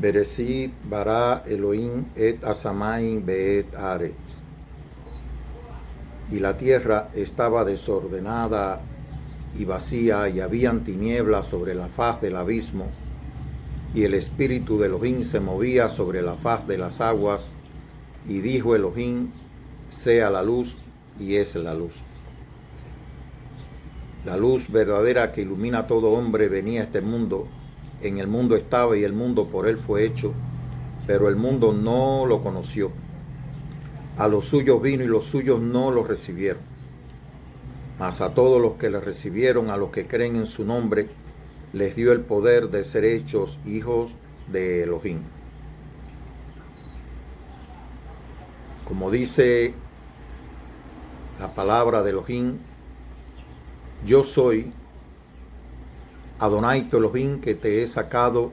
Bereshit bara Elohim et asamayim beet haaretz. Y la tierra estaba desordenada y vacía, y habían tinieblas sobre la faz del abismo, y el espíritu de Elohim se movía sobre la faz de las aguas, y dijo Elohim, sea la luz, y es la luz. La luz verdadera que ilumina a todo hombre venía a este mundo. En el mundo estaba y el mundo por él fue hecho, pero el mundo no lo conoció. A los suyos vino y los suyos no lo recibieron. Mas a todos los que le recibieron, a los que creen en su nombre, les dio el poder de ser hechos hijos de Elohim. Como dice la palabra de Elohim, yo soy Adonai tu Elohim, que te he sacado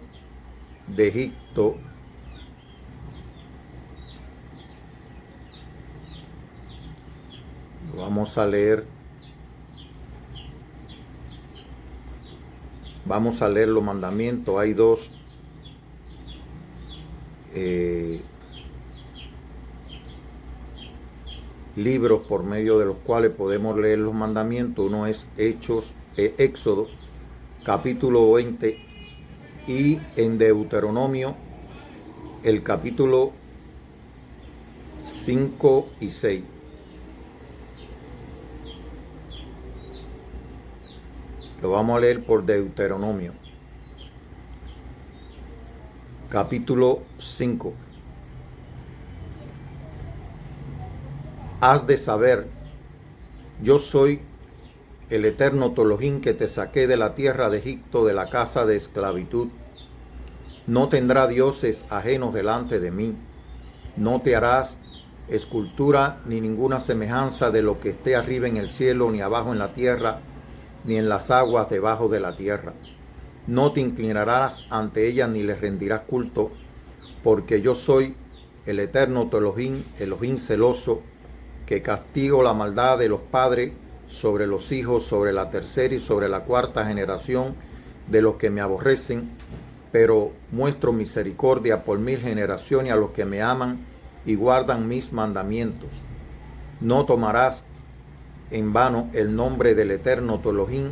de Egipto Vamos a leer los mandamientos. Hay dos libros por medio de los cuales podemos leer los mandamientos. Uno es Éxodo, capítulo 20, y en Deuteronomio, el capítulo 5 y 6. Lo vamos a leer por Deuteronomio, capítulo 5. Has de saber, yo soy el eterno tu Elohim, que te saqué de la tierra de Egipto, de la casa de esclavitud. No tendrá dioses ajenos delante de mí. No te harás escultura ni ninguna semejanza de lo que esté arriba en el cielo, ni abajo en la tierra, ni en las aguas debajo de la tierra. No te inclinarás ante ellas ni les rendirás culto, porque yo soy el eterno tu Elohim, Elohim celoso, que castigo la maldad de los padres sobre los hijos, sobre la tercera y sobre la cuarta generación de los que me aborrecen, pero muestro misericordia por 1000 generaciones a los que me aman y guardan mis mandamientos. No tomarás en vano el nombre del eterno tu Elohim,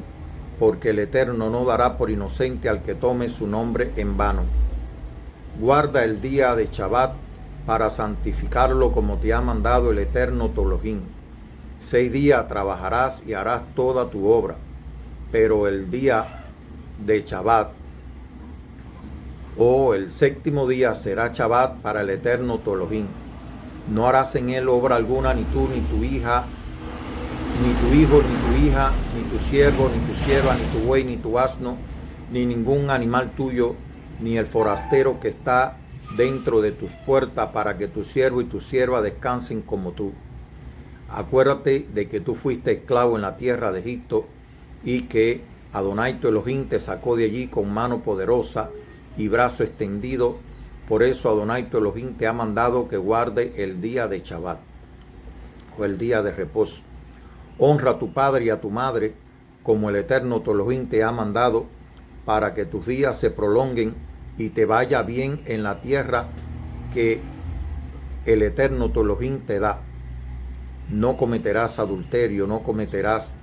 porque el eterno no dará por inocente al que tome su nombre en vano. Guarda el día de Shabbat para santificarlo, como te ha mandado el eterno tu Elohim. 6 días trabajarás y harás toda tu obra, pero el día de Shabbat, el 7º día, será Shabbat para el eterno tu Elohim. No harás en él obra alguna, ni tú, ni tu hija, ni tu hijo, ni tu hija, ni tu siervo, ni tu sierva, ni tu buey, ni tu asno, ni ningún animal tuyo, ni el forastero que está dentro de tus puertas, para que tu siervo y tu sierva descansen como tú. Acuérdate de que tú fuiste esclavo en la tierra de Egipto, y que Adonai tu Elohim te sacó de allí con mano poderosa y brazo extendido. Por eso Adonai tu Elohim te ha mandado que guarde el día de Shabbat, o el día de reposo. Honra a tu padre y a tu madre, como el eterno tu Elohim te ha mandado, para que tus días se prolonguen y te vaya bien en la tierra que el eterno tu Elohim te da. No cometerás adulterio, no cometerás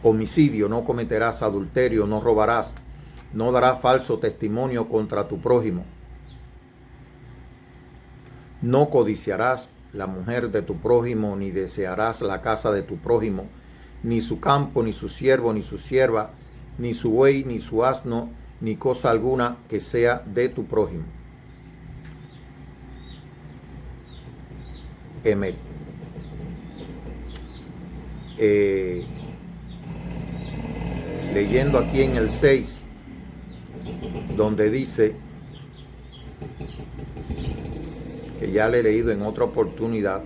homicidio, no cometerás adulterio, no robarás, no darás falso testimonio contra tu prójimo. No codiciarás la mujer de tu prójimo, ni desearás la casa de tu prójimo, ni su campo, ni su siervo, ni su sierva, ni su buey, ni su asno, ni cosa alguna que sea de tu prójimo. Emet. Leyendo aquí en el 6, donde dice, que ya le he leído en otra oportunidad,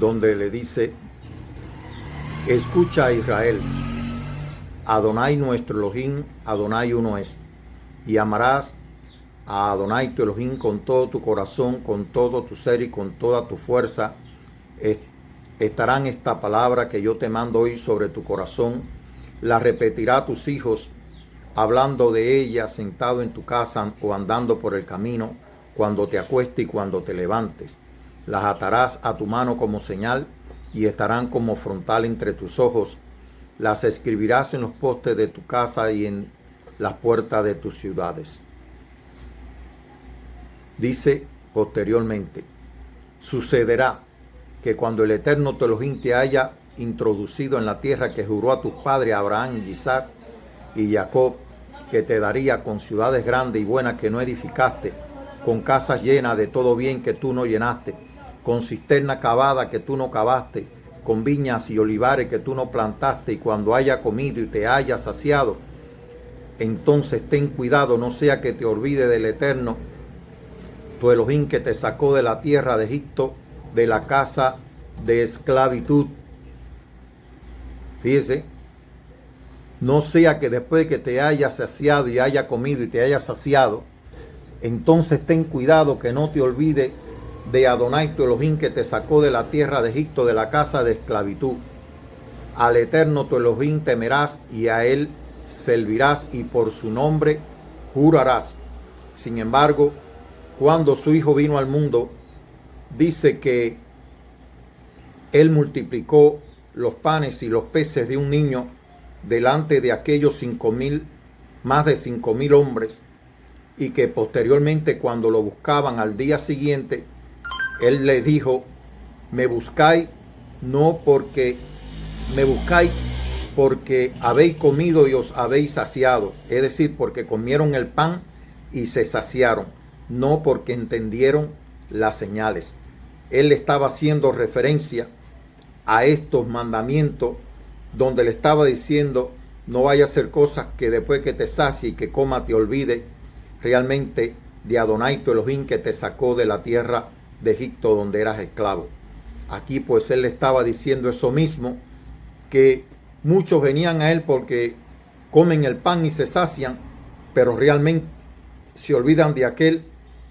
donde le dice, escucha a Israel, Adonai nuestro Elohim, Adonai uno es, y amarás a Adonai tu Elohim con todo tu corazón, con todo tu ser y con toda tu fuerza, estarán esta palabra que yo te mando hoy sobre tu corazón. La repetirá a tus hijos, hablando de ella sentado en tu casa o andando por el camino, cuando te acuestes y cuando te levantes. Las atarás a tu mano como señal y estarán como frontal entre tus ojos. Las escribirás en los postes de tu casa y en las puertas de tus ciudades. Dice posteriormente, sucederá que cuando el Eterno tu Elohim te haya introducido en la tierra que juró a tus padres Abraham, Isaac y Jacob, que te daría con ciudades grandes y buenas que no edificaste, con casas llenas de todo bien que tú no llenaste, con cisterna cavada que tú no cavaste, con viñas y olivares que tú no plantaste, y cuando haya comido y te haya saciado, entonces ten cuidado, no sea que te olvide del Eterno tu Elohim, que te sacó de la tierra de Egipto, de la casa de esclavitud. Fíjese, no sea que después que te haya saciado y haya comido y te haya saciado, entonces ten cuidado que no te olvide de Adonai tu Elohim, que te sacó de la tierra de Egipto, de la casa de esclavitud. Al Eterno tu Elohim temerás y a él servirás y por su nombre jurarás. Sin embargo, cuando su hijo vino al mundo, dice que él multiplicó los panes y los peces de un niño delante de aquellos 5,000, más de 5,000 hombres, y que posteriormente, cuando lo buscaban al día siguiente, él le dijo, me buscáis porque habéis comido y os habéis saciado, es decir, porque comieron el pan y se saciaron, no porque entendieron las señales. Él estaba haciendo referencia a estos mandamientos, donde le estaba diciendo, no vaya a hacer cosas que después que te sacie y que coma te olvide realmente de Adonai tu Elohim, que te sacó de la tierra de Egipto donde eras esclavo. Aquí pues él le estaba diciendo eso mismo, que muchos venían a él porque comen el pan y se sacian, pero realmente se olvidan de aquel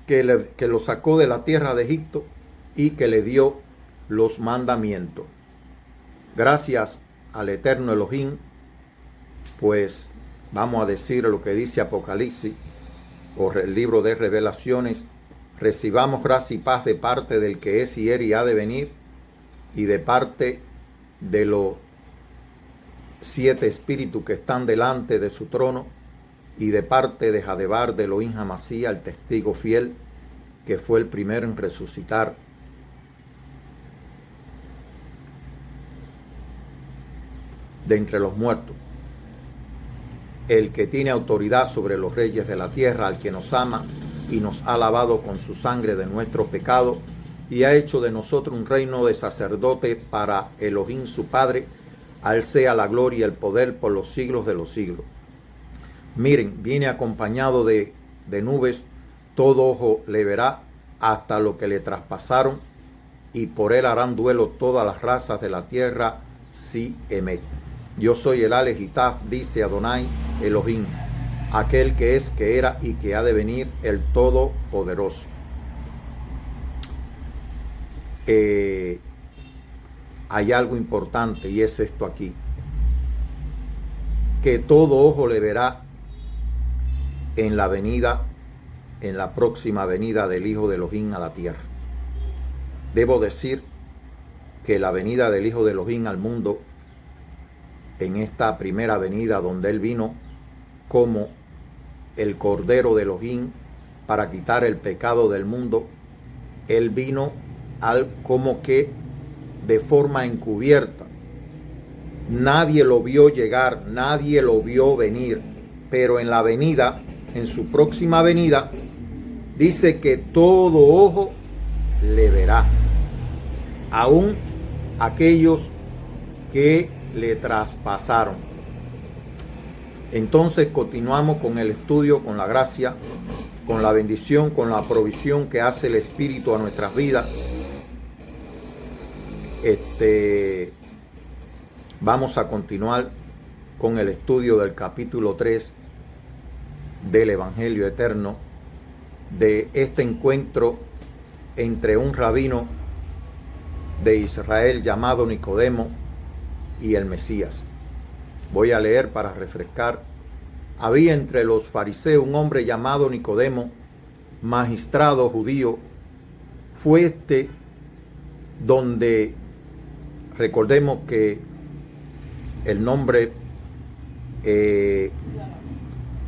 que lo sacó de la tierra de Egipto y que le dio los mandamientos. Gracias al Eterno Elohim, pues vamos a decir lo que dice Apocalipsis o el libro de Revelaciones: recibamos gracia y paz de parte del que es y era y ha de venir, y de parte de los 7 espíritus que están delante de su trono, y de parte de Jadebar de Elohim Hamasía, el testigo fiel, que fue el primero en resucitar. De entre los muertos, el que tiene autoridad sobre los reyes de la tierra, al que nos ama y nos ha lavado con su sangre de nuestro pecado y ha hecho de nosotros un reino de sacerdote para Elohim su Padre. A él sea la gloria y el poder por los siglos de los siglos. Miren, viene acompañado de nubes, todo ojo le verá hasta lo que le traspasaron, y por él harán duelo todas las razas de la tierra, si emet. Yo soy el Alejitaf, dice Adonai Elohim, aquel que es, que era y que ha de venir, el Todopoderoso. Hay algo importante, y es esto aquí: que todo ojo le verá en la venida, en la próxima venida del Hijo de Elohim a la tierra. Debo decir que la venida del Hijo de Elohim al mundo, en esta primera venida donde él vino como el Cordero de Elohim para quitar el pecado del mundo, él vino como que de forma encubierta. Nadie lo vio llegar, nadie lo vio venir, pero en la venida, en su próxima venida, dice que todo ojo le verá, aún aquellos que le traspasaron. Entonces continuamos con el estudio, con la gracia, con la bendición, con la provisión que hace el Espíritu a nuestras vidas. Vamos a continuar con el estudio del capítulo 3 del Evangelio Eterno, de este encuentro entre un rabino de Israel llamado Nicodemo y el Mesías. Voy a leer para refrescar. Había entre los fariseos un hombre llamado Nicodemo, magistrado judío. Fue este donde, recordemos que el nombre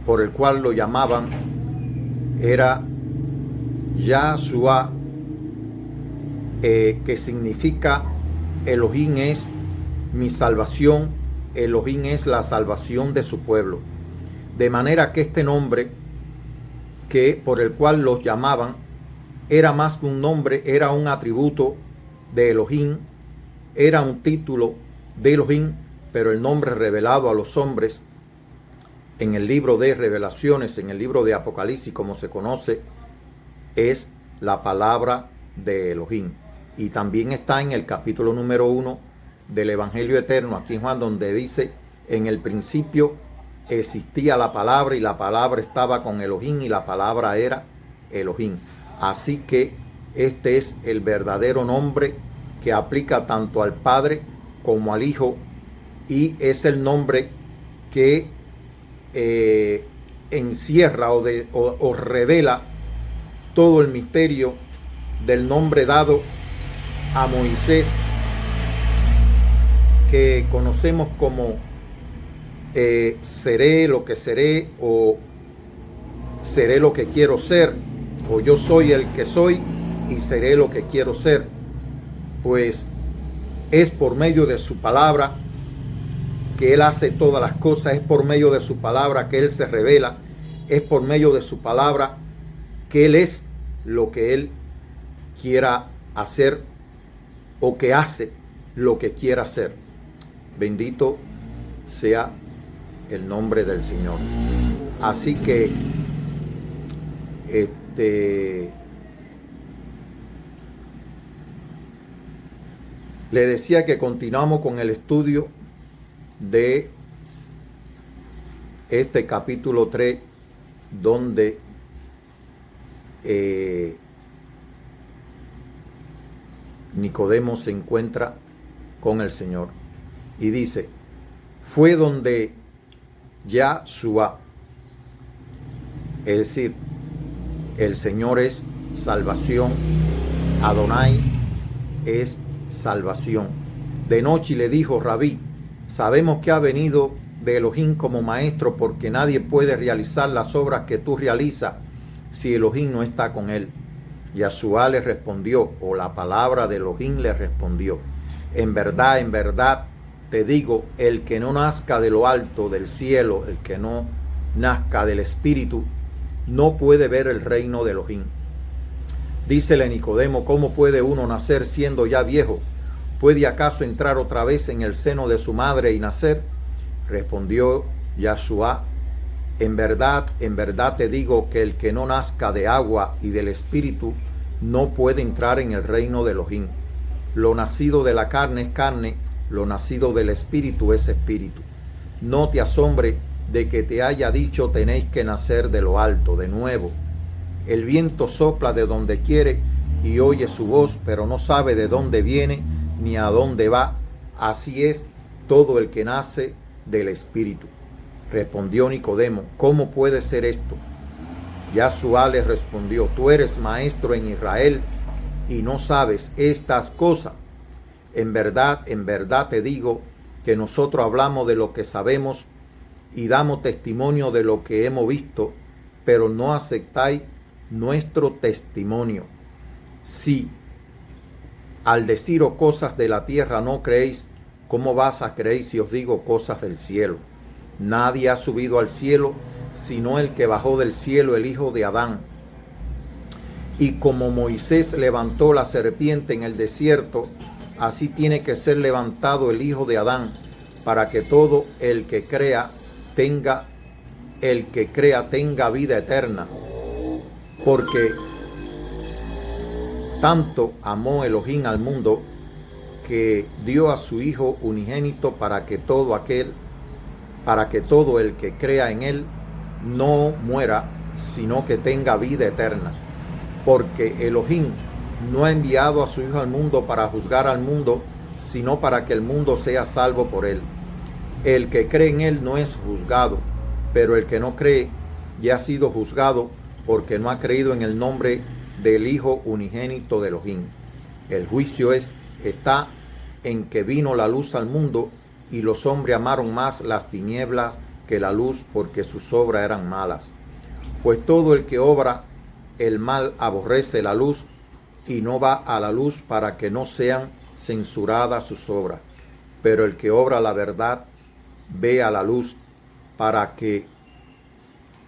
por el cual lo llamaban era Yahshua, que significa Elohim es mi salvación, Elohim es la salvación de su pueblo. De manera que este nombre que por el cual los llamaban era más que un nombre, era un atributo de Elohim, era un título de Elohim, pero el nombre revelado a los hombres en el libro de Revelaciones, en el libro de Apocalipsis, como se conoce, es la palabra de Elohim. Y también está en el capítulo número 1 del Evangelio Eterno, aquí en Juan, donde dice: en el principio existía la palabra y la palabra estaba con Elohim y la palabra era Elohim. Así que este es el verdadero nombre que aplica tanto al Padre como al Hijo, y es el nombre que encierra o revela todo el misterio del nombre dado a Moisés, que conocemos como seré lo que seré, o seré lo que quiero ser, o yo soy el que soy y seré lo que quiero ser. Pues es por medio de su palabra que Él hace todas las cosas, es por medio de su palabra que Él se revela, es por medio de su palabra que Él es lo que Él quiera hacer, o que hace lo que quiera hacer. Bendito sea el nombre del Señor. Así que le decía que continuamos con el estudio de este capítulo 3, donde Nicodemo se encuentra con el Señor y dice: fue donde Yahshua, es decir, el Señor es salvación, Adonai es salvación. De noche le dijo: Rabí, sabemos que ha venido de Elohim como maestro, porque nadie puede realizar las obras que tú realizas si Elohim no está con él. Yahshua le respondió, o la palabra de Elohim le respondió: en verdad te digo, el que no nazca de lo alto del cielo, el que no nazca del Espíritu, no puede ver el reino de Elohim. Dícele Nicodemo: ¿cómo puede uno nacer siendo ya viejo? ¿Puede acaso entrar otra vez en el seno de su madre y nacer? Respondió Yahshua: en verdad te digo que el que no nazca de agua y del Espíritu no puede entrar en el reino de Elohim. Lo nacido de la carne es carne, lo nacido del Espíritu es espíritu. No te asombre de que te haya dicho: tenéis que nacer de lo alto, de nuevo. El viento sopla de donde quiere y oye su voz, pero no sabe de dónde viene ni a dónde va. Así es todo el que nace del Espíritu. Respondió Nicodemo: ¿cómo puede ser esto? Yahshua le respondió: tú eres maestro en Israel y no sabes estas cosas. En verdad te digo que nosotros hablamos de lo que sabemos y damos testimonio de lo que hemos visto, pero no aceptáis nuestro testimonio. Si al deciros cosas de la tierra no creéis, ¿cómo vas a creer si os digo cosas del cielo? Nadie ha subido al cielo sino el que bajó del cielo, el Hijo de Adán. Y como Moisés levantó la serpiente en el desierto, así tiene que ser levantado el Hijo de Adán, para que todo el que crea tenga vida eterna. Porque tanto amó Elohim al mundo, que dio a su Hijo unigénito, para que todo el que crea en él no muera, sino que tenga vida eterna. Porque Elohim no ha enviado a su Hijo al mundo para juzgar al mundo, sino para que el mundo sea salvo por él. El que cree en él no es juzgado, pero el que no cree ya ha sido juzgado porque no ha creído en el nombre del Hijo unigénito de Elohim. El juicio está en que vino la luz al mundo y los hombres amaron más las tinieblas que la luz porque sus obras eran malas. Pues todo el que obra el mal aborrece la luz y no va a la luz para que no sean censuradas sus obras. Pero el que obra la verdad ve a la luz para que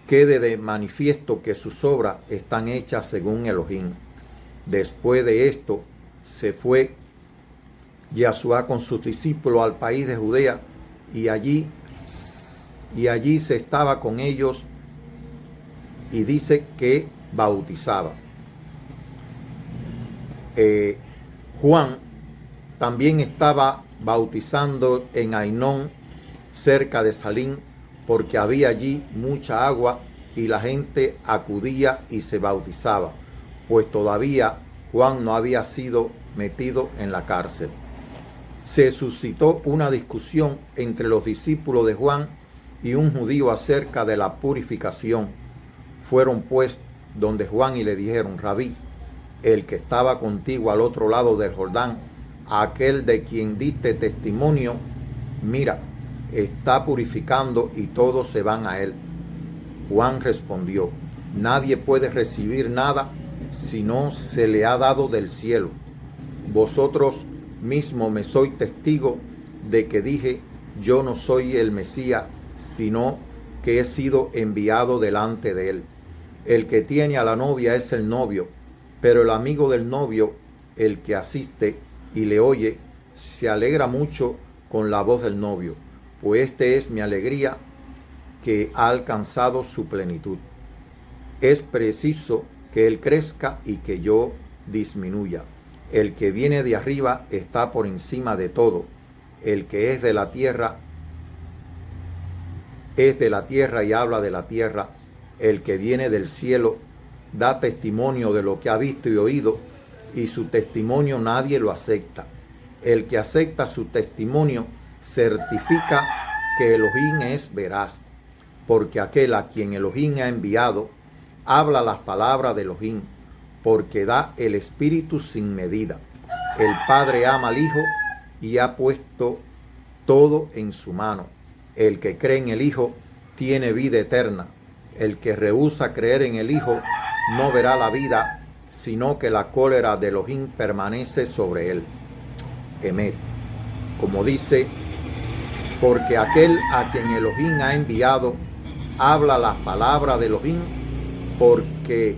quede de manifiesto que sus obras están hechas según Elohim. Después de esto se fue Yahshua con sus discípulos al país de Judea y allí se estaba con ellos y dice que bautizaba. Juan también estaba bautizando en Ainón, cerca de Salim, porque había allí mucha agua y la gente acudía y se bautizaba, pues todavía Juan no había sido metido en la cárcel. Se suscitó una discusión entre los discípulos de Juan y un judío acerca de la purificación. Fueron pues donde Juan y le dijeron: Rabí, el que estaba contigo al otro lado del Jordán, aquel de quien diste testimonio, mira, está purificando y todos se van a él. Juan respondió: nadie puede recibir nada si no se le ha dado del cielo. Vosotros mismos me sois testigo de que dije: yo no soy el Mesías, sino que he sido enviado delante de él. El que tiene a la novia es el novio, pero el amigo del novio, el que asiste y le oye, se alegra mucho con la voz del novio, pues este es mi alegría, que ha alcanzado su plenitud. Es preciso que él crezca y que yo disminuya. El que viene de arriba está por encima de todo. El que es de la tierra y habla de la tierra. El que viene del cielo da testimonio de lo que ha visto y oído, y su testimonio nadie lo acepta. El que acepta su testimonio certifica que Elohim es veraz, porque aquel a quien Elohim ha enviado habla las palabras de Elohim, porque da el Espíritu sin medida. El Padre ama al Hijo y ha puesto todo en su mano. El que cree en el Hijo tiene vida eterna. El que rehúsa creer en el Hijo no verá la vida, sino que la cólera de Elohim permanece sobre él. Emet. Como dice: porque aquel a quien Elohim ha enviado habla las palabras de Elohim, porque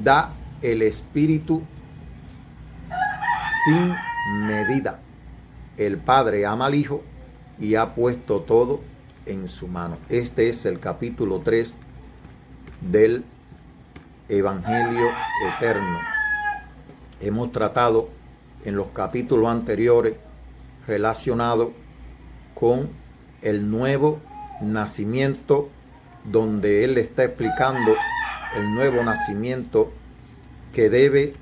da el Espíritu sin medida. El Padre ama al Hijo y ha puesto todo en su mano. Este es el capítulo 3 del Evangelio Eterno. Hemos tratado en los capítulos anteriores relacionado con el nuevo nacimiento, donde él está explicando el nuevo nacimiento que debe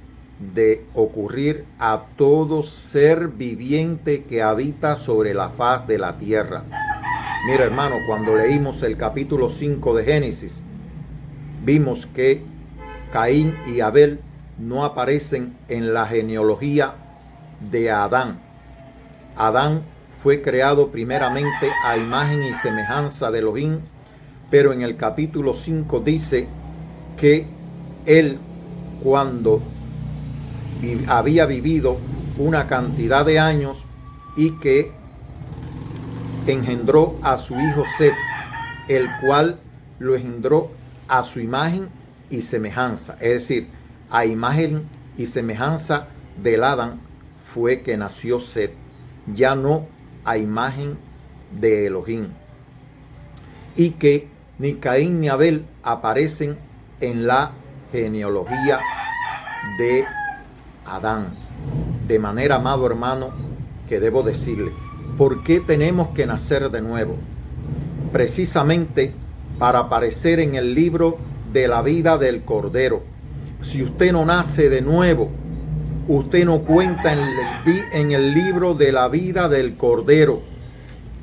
de ocurrir a todo ser viviente que habita sobre la faz de la tierra. Mira, hermano, cuando leímos el capítulo 5 de Génesis, vimos que Caín y Abel no aparecen en la genealogía de Adán. Adán fue creado primeramente a imagen y semejanza de Elohim, pero en el capítulo 5 dice que él, cuando había vivido una cantidad de años, y que engendró a su hijo Set, el cual lo engendró a su imagen y semejanza, es decir, a imagen y semejanza del Adán fue que nació Set, ya no a imagen de Elohim, y que ni Caín ni Abel aparecen en la genealogía de Adán. De manera, amado hermano, que debo decirle, ¿por qué tenemos que nacer de nuevo? Precisamente para aparecer en el libro de la vida del Cordero. Si usted no nace de nuevo, usted no cuenta en el libro de la vida del Cordero,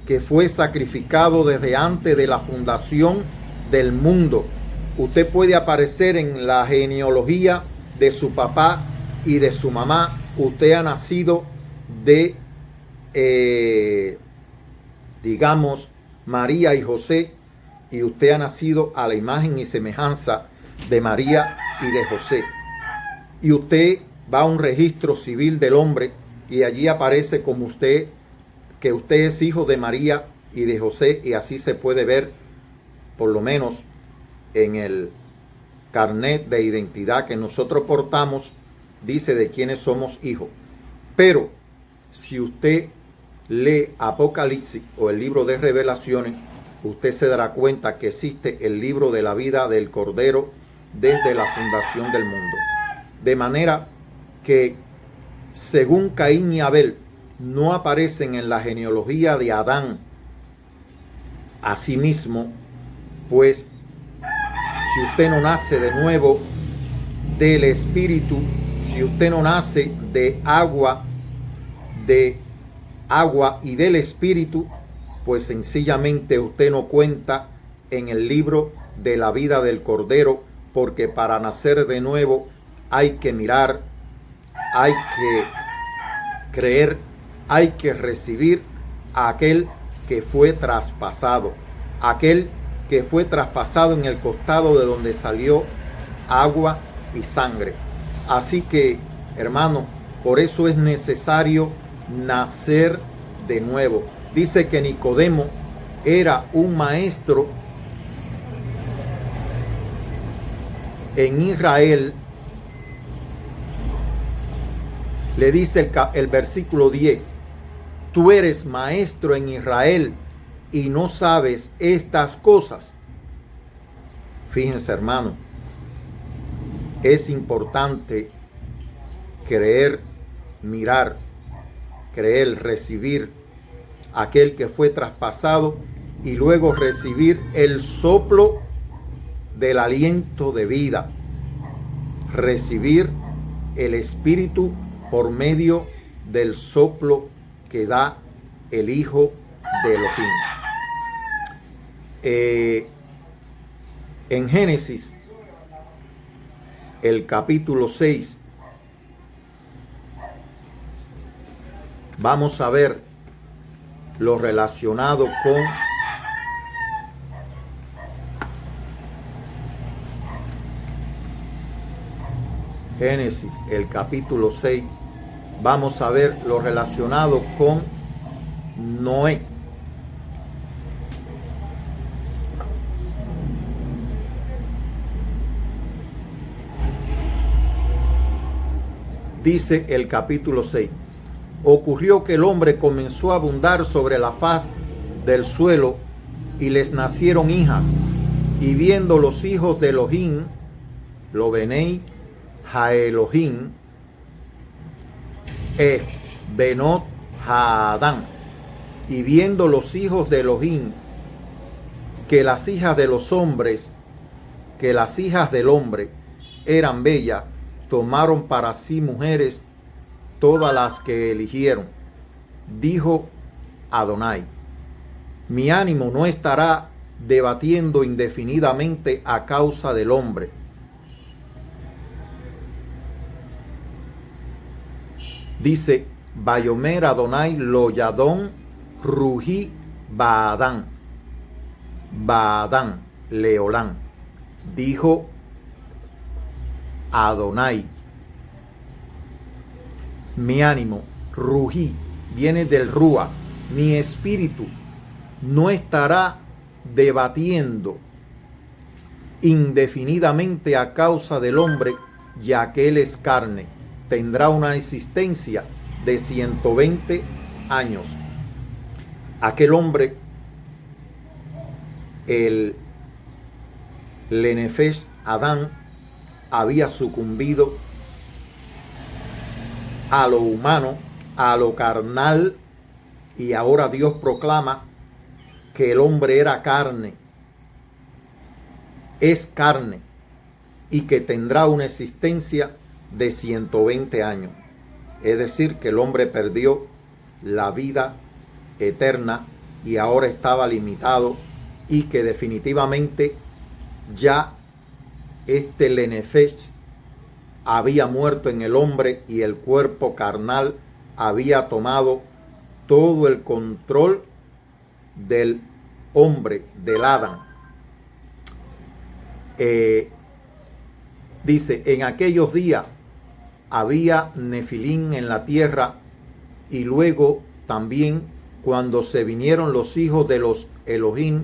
que fue sacrificado desde antes de la fundación del mundo. Usted puede aparecer en la genealogía de su papá y de su mamá. Usted ha nacido de, digamos, María y José, y usted ha nacido a la imagen y semejanza de María y de José. Y usted va a un registro civil del hombre y allí aparece como usted, que usted es hijo de María y de José, y así se puede ver, por lo menos en el carnet de identidad que nosotros portamos, dice de quiénes somos hijos. Pero si usted lee Apocalipsis o el libro de Revelaciones, usted se dará cuenta que existe el libro de la vida del Cordero desde la fundación del mundo. De manera que, según Caín y Abel no aparecen en la genealogía de Adán, asimismo, pues si usted no nace de nuevo del Espíritu, si usted no nace de agua y del Espíritu, pues sencillamente usted no cuenta en el libro de la vida del Cordero, porque para nacer de nuevo hay que mirar, hay que creer, hay que recibir a aquel que fue traspasado, aquel que fue traspasado en el costado de donde salió agua y sangre. Así que, hermano, por eso es necesario nacer de nuevo. Dice que Nicodemo era un maestro en Israel. Le dice el versículo 10, tú eres maestro en Israel y no sabes estas cosas. Fíjense, hermano, es importante creer, mirar, creer, recibir aquel que fue traspasado y luego recibir el soplo del aliento de vida, recibir el Espíritu por medio del soplo que da el Hijo de Elohim. En Génesis, el capítulo 6, vamos a ver lo relacionado con Génesis, el capítulo 6, vamos a ver lo relacionado con Noé. Dice el capítulo 6, ocurrió que el hombre comenzó a abundar sobre la faz del suelo y les nacieron hijas, y viendo los hijos de Elohim, lo Benei Ha-Elohim, Benot Ha-Adán, y viendo los hijos de Elohim que las hijas de los hombres, que las hijas del hombre eran bellas, tomaron para sí mujeres todas las que eligieron. Dijo Adonai, mi ánimo no estará debatiendo indefinidamente a causa del hombre. Dice, Bayomer Adonai lo yadón ruji baadán, baadán leolán. Dijo Adonai, mi ánimo, rují, viene del rúa, mi espíritu no estará debatiendo indefinidamente a causa del hombre, ya que él es carne, tendrá una existencia de 120 años. Aquel hombre, el Lenefesh Adán, había sucumbido a lo humano, a lo carnal, y ahora Dios proclama que el hombre era carne, es carne, y que tendrá una existencia de 120 años. Es decir, que el hombre perdió la vida eterna y ahora estaba limitado, y que definitivamente ya este Lenefesh había muerto en el hombre y el cuerpo carnal había tomado todo el control del hombre, del Adán. Dice, en aquellos días había Nefilín en la tierra, y luego también cuando se vinieron los hijos de los Elohim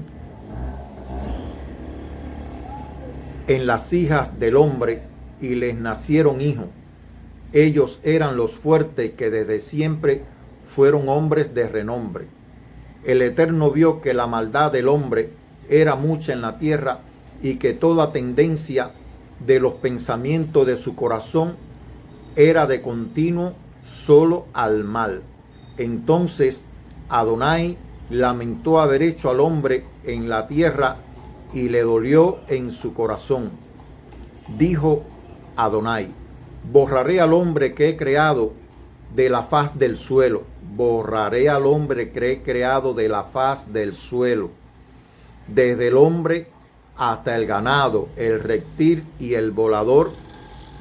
en las hijas del hombre, y les nacieron hijos. Ellos eran los fuertes que desde siempre fueron hombres de renombre. El Eterno vio que la maldad del hombre era mucha en la tierra, y que toda tendencia de los pensamientos de su corazón era de continuo solo al mal. Entonces Adonai lamentó haber hecho al hombre en la tierra, y le dolió en su corazón. Dijo Adonai: borraré al hombre que he creado de la faz del suelo. Borraré al hombre que he creado de la faz del suelo, desde el hombre hasta el ganado, el reptil y el volador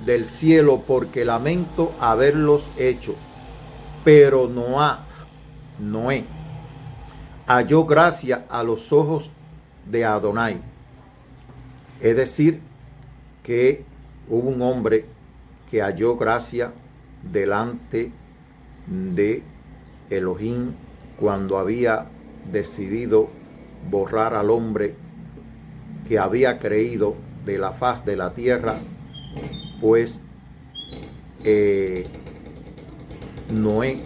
del cielo, porque lamento haberlos hecho. Pero Noé halló gracia a los ojos de Adonai. Es decir, que hubo un hombre que halló gracia delante de Elohim cuando había decidido borrar al hombre que había creído de la faz de la tierra. Pues Noé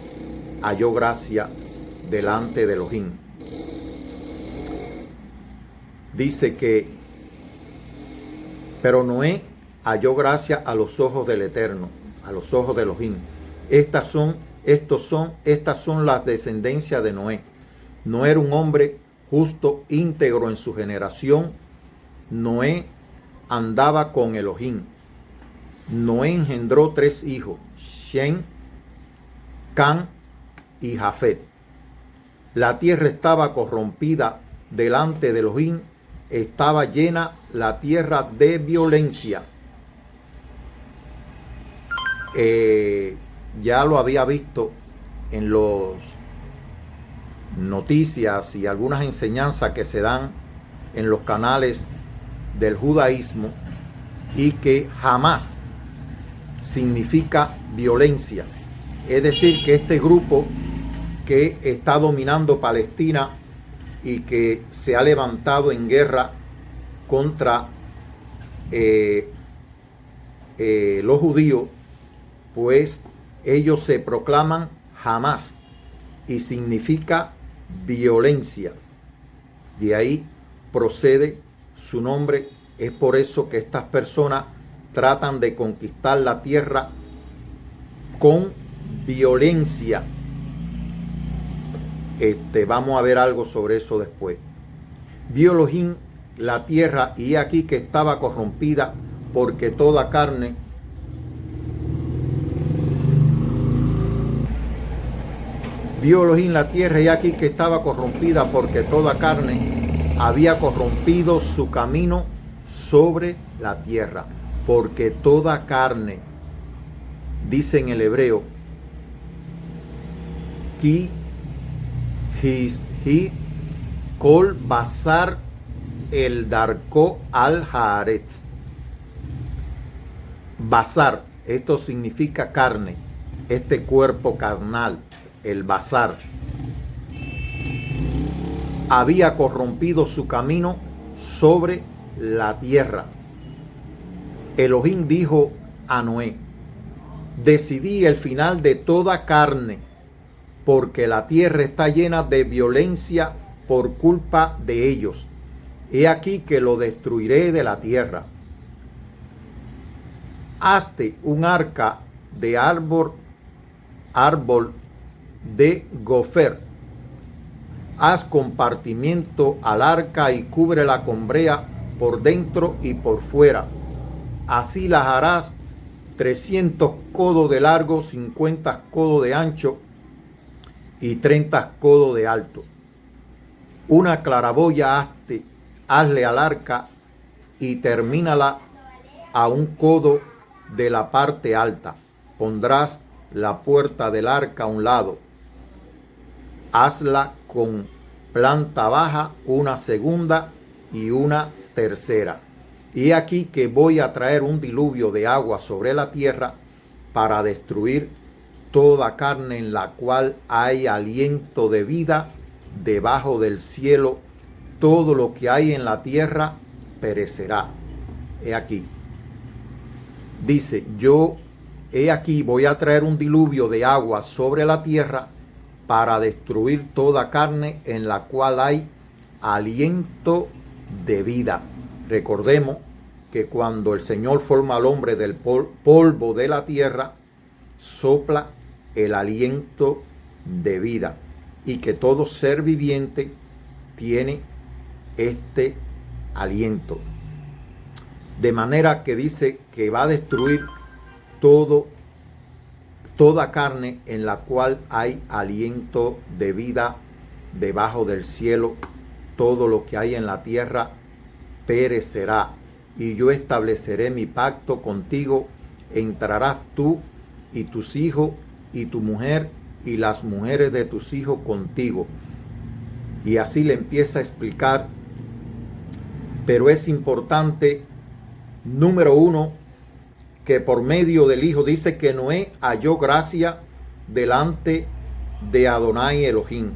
halló gracia delante de Elohim. Dice que, pero Noé halló gracia a los ojos del Eterno, a los ojos de Elohim. Estas son las descendencias de Noé. Noé era un hombre justo, íntegro en su generación. Noé andaba con Elohim. Noé engendró 3 hijos, Shem, Can y Jafet. La tierra estaba corrompida delante de Elohim, estaba llena la tierra de violencia. Ya lo había visto en los noticias y algunas enseñanzas que se dan en los canales del judaísmo, y que jamás significa violencia. Es decir, que este grupo que está dominando Palestina y que se ha levantado en guerra contra los judíos, pues ellos se proclaman jamás, y significa violencia. De ahí procede su nombre. Es por eso que estas personas tratan de conquistar la tierra con violencia. Vamos a ver algo sobre eso después. Vio Elohim la tierra, y aquí que estaba corrompida, porque toda carne vio Elohim la tierra, y aquí que estaba corrompida, porque toda carne había corrompido su camino sobre la tierra. Porque toda carne, dice en el hebreo, ki hi kol basar el darko al haaretz. Basar, esto significa carne, este cuerpo carnal, el basar, había corrompido su camino sobre la tierra. Elohim dijo a Noé: decidí el final de toda carne, porque la tierra está llena de violencia por culpa de ellos. He aquí que lo destruiré de la tierra. Hazte un arca de árbol de gofer. Haz compartimiento al arca y cúbrela con brea por dentro y por fuera. Así las harás 300 codos de largo, 50 codos de ancho y 30 codos de alto. Una claraboya hazle al arca y termínala a un codo de la parte alta. Pondrás la puerta del arca a un lado. Hazla con planta baja, una segunda y una tercera. Y aquí que voy a traer un diluvio de agua sobre la tierra para destruir toda carne en la cual hay aliento de vida debajo del cielo. Todo lo que hay en la tierra perecerá. He aquí. Dice, he aquí voy a traer un diluvio de agua sobre la tierra para destruir toda carne en la cual hay aliento de vida. Recordemos que cuando el Señor forma al hombre del polvo de la tierra, sopla el aliento de vida, y que todo ser viviente tiene este aliento. De manera que dice que va a destruir toda carne en la cual hay aliento de vida debajo del cielo. Todo lo que hay en la tierra perecerá, y yo estableceré mi pacto contigo. Entrarás tú y tus hijos y tu mujer y las mujeres de tus hijos contigo. Y así le empieza a explicar. Pero es importante, número uno, que por medio del Hijo dice que Noé halló gracia delante de Adonai Elohim.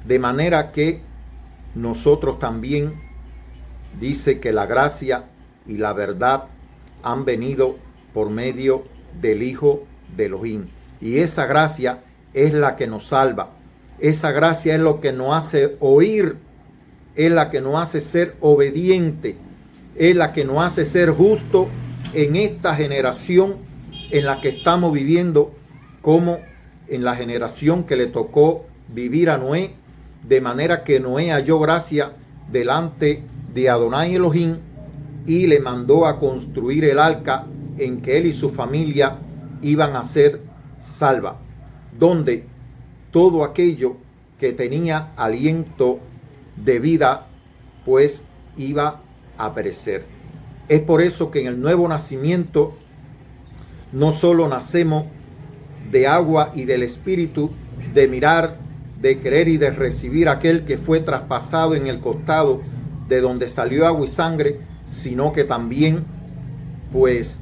De manera que nosotros también, dice que la gracia y la verdad han venido por medio del Hijo de Elohim. Y esa gracia es la que nos salva. Esa gracia es lo que nos hace oír, es la que nos hace ser obediente, es la que nos hace ser justo en esta generación en la que estamos viviendo, como en la generación que le tocó vivir a Noé. De manera que Noé halló gracia delante de Adonai Elohim y le mandó a construir el arca en que él y su familia iban a ser salvas, donde todo aquello que tenía aliento de vida pues iba a perecer. Es por eso que en el nuevo nacimiento no solo nacemos de agua y del Espíritu, de mirar, de creer y de recibir aquel que fue traspasado en el costado, de donde salió agua y sangre, sino que también pues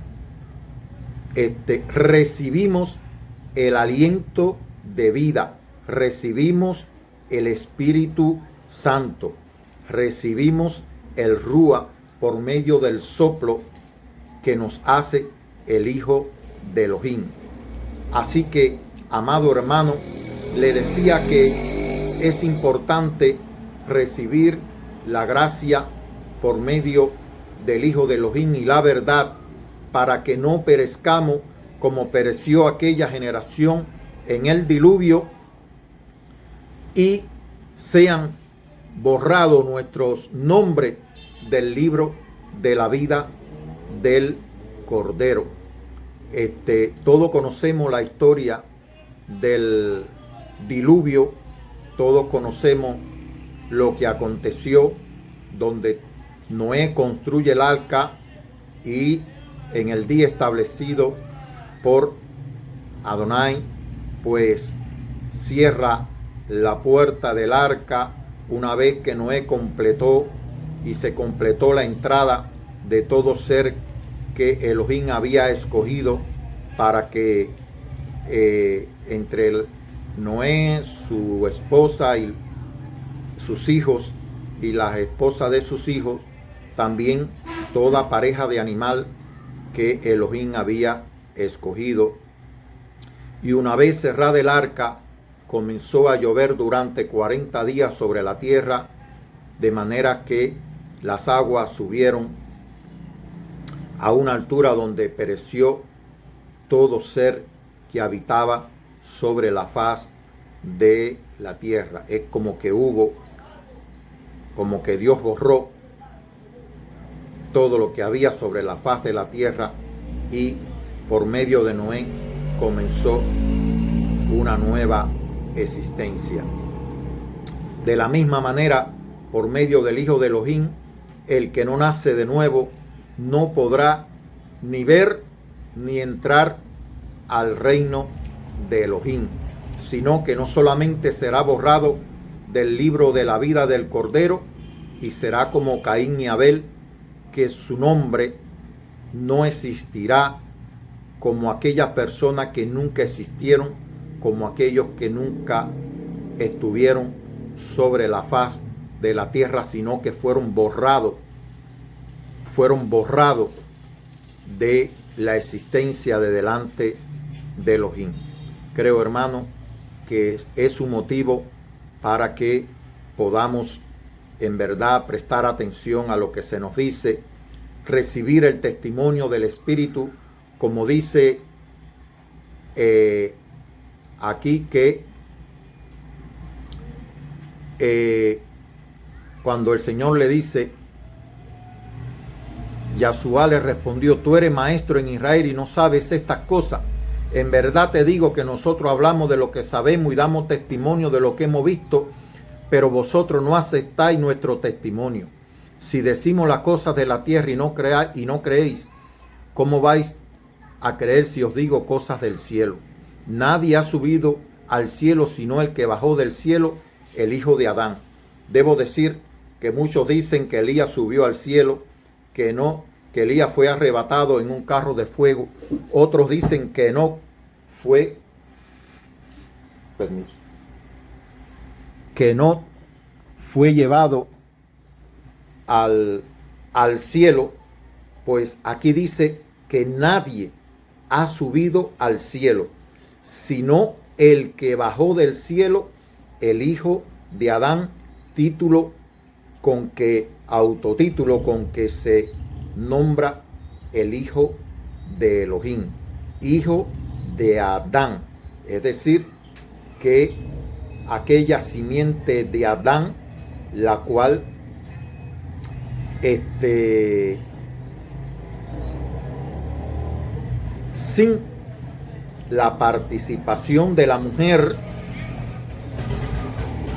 recibimos el aliento de vida, recibimos el Espíritu Santo, recibimos el Rúa por medio del soplo que nos hace el Hijo de Elohim. Así que, amado hermano, le decía que es importante recibir la gracia por medio del Hijo de Elohim y la verdad, para que no perezcamos como pereció aquella generación en el diluvio y sean borrados nuestros nombres del libro de la vida del Cordero. Todos conocemos la historia del diluvio, todos conocemos lo que aconteció, donde Noé construye el arca y en el día establecido por Adonai, pues cierra la puerta del arca una vez que Noé completó y se completó la entrada de todo ser que Elohim había escogido para que entre Noé, su esposa y sus hijos y las esposas de sus hijos, también toda pareja de animal que Elohim había escogido. Y una vez cerrada el arca, comenzó a llover durante 40 días sobre la tierra, de manera que las aguas subieron a una altura donde pereció todo ser que habitaba sobre la faz de la tierra. Es como que Dios borró todo lo que había sobre la faz de la tierra, y por medio de Noé comenzó una nueva existencia. De la misma manera, por medio del Hijo de Elohim, el que no nace de nuevo no podrá ni ver ni entrar al reino de Elohim, sino que no solamente será borrado del libro de la vida del Cordero, y será como Caín y Abel, que su nombre no existirá, como aquellas personas que nunca existieron, como aquellos que nunca estuvieron sobre la faz de la tierra, sino que fueron borrados de la existencia de delante de Elohim. Creo, hermano, que es un motivo para que podamos en verdad prestar atención a lo que se nos dice, recibir el testimonio del Espíritu, como dice aquí, que cuando el Señor le dice, Yahshua le respondió: tú eres maestro en Israel y no sabes estas cosas. En verdad te digo que nosotros hablamos de lo que sabemos y damos testimonio de lo que hemos visto, pero vosotros no aceptáis nuestro testimonio. Si decimos las cosas de la tierra y no creéis, ¿cómo vais a creer si os digo cosas del cielo? Nadie ha subido al cielo sino el que bajó del cielo, el Hijo de Adán. Debo decir que muchos dicen que Elías subió al cielo, que no, que Elías fue arrebatado en un carro de fuego. Otros dicen que no fue, que no fue llevado al cielo, pues aquí dice que nadie ha subido al cielo, sino el que bajó del cielo, el Hijo de Adán, autotítulo con que se nombra el Hijo de Elohim, Hijo de Adán. Es decir, que aquella simiente de Adán, la cual sin la participación de la mujer,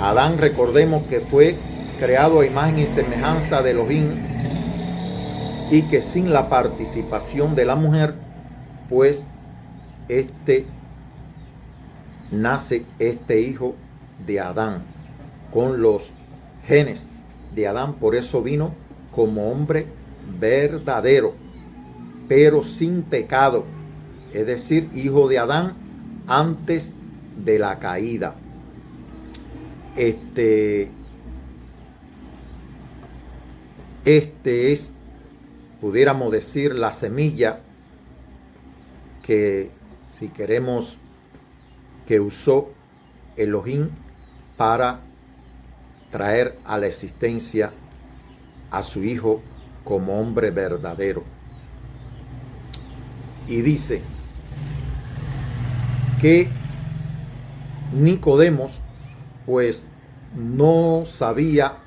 Adán, recordemos que fue creado a imagen y semejanza de Elohim, y que sin la participación de la mujer, pues nace este hijo de Adán con los genes de Adán. Por eso vino como hombre verdadero, pero sin pecado, es decir, hijo de Adán antes de la caída. Este es, pudiéramos decir, la semilla que, si queremos, que usó Elohim para traer a la existencia a su hijo como hombre verdadero. Y dice que Nicodemos pues no sabía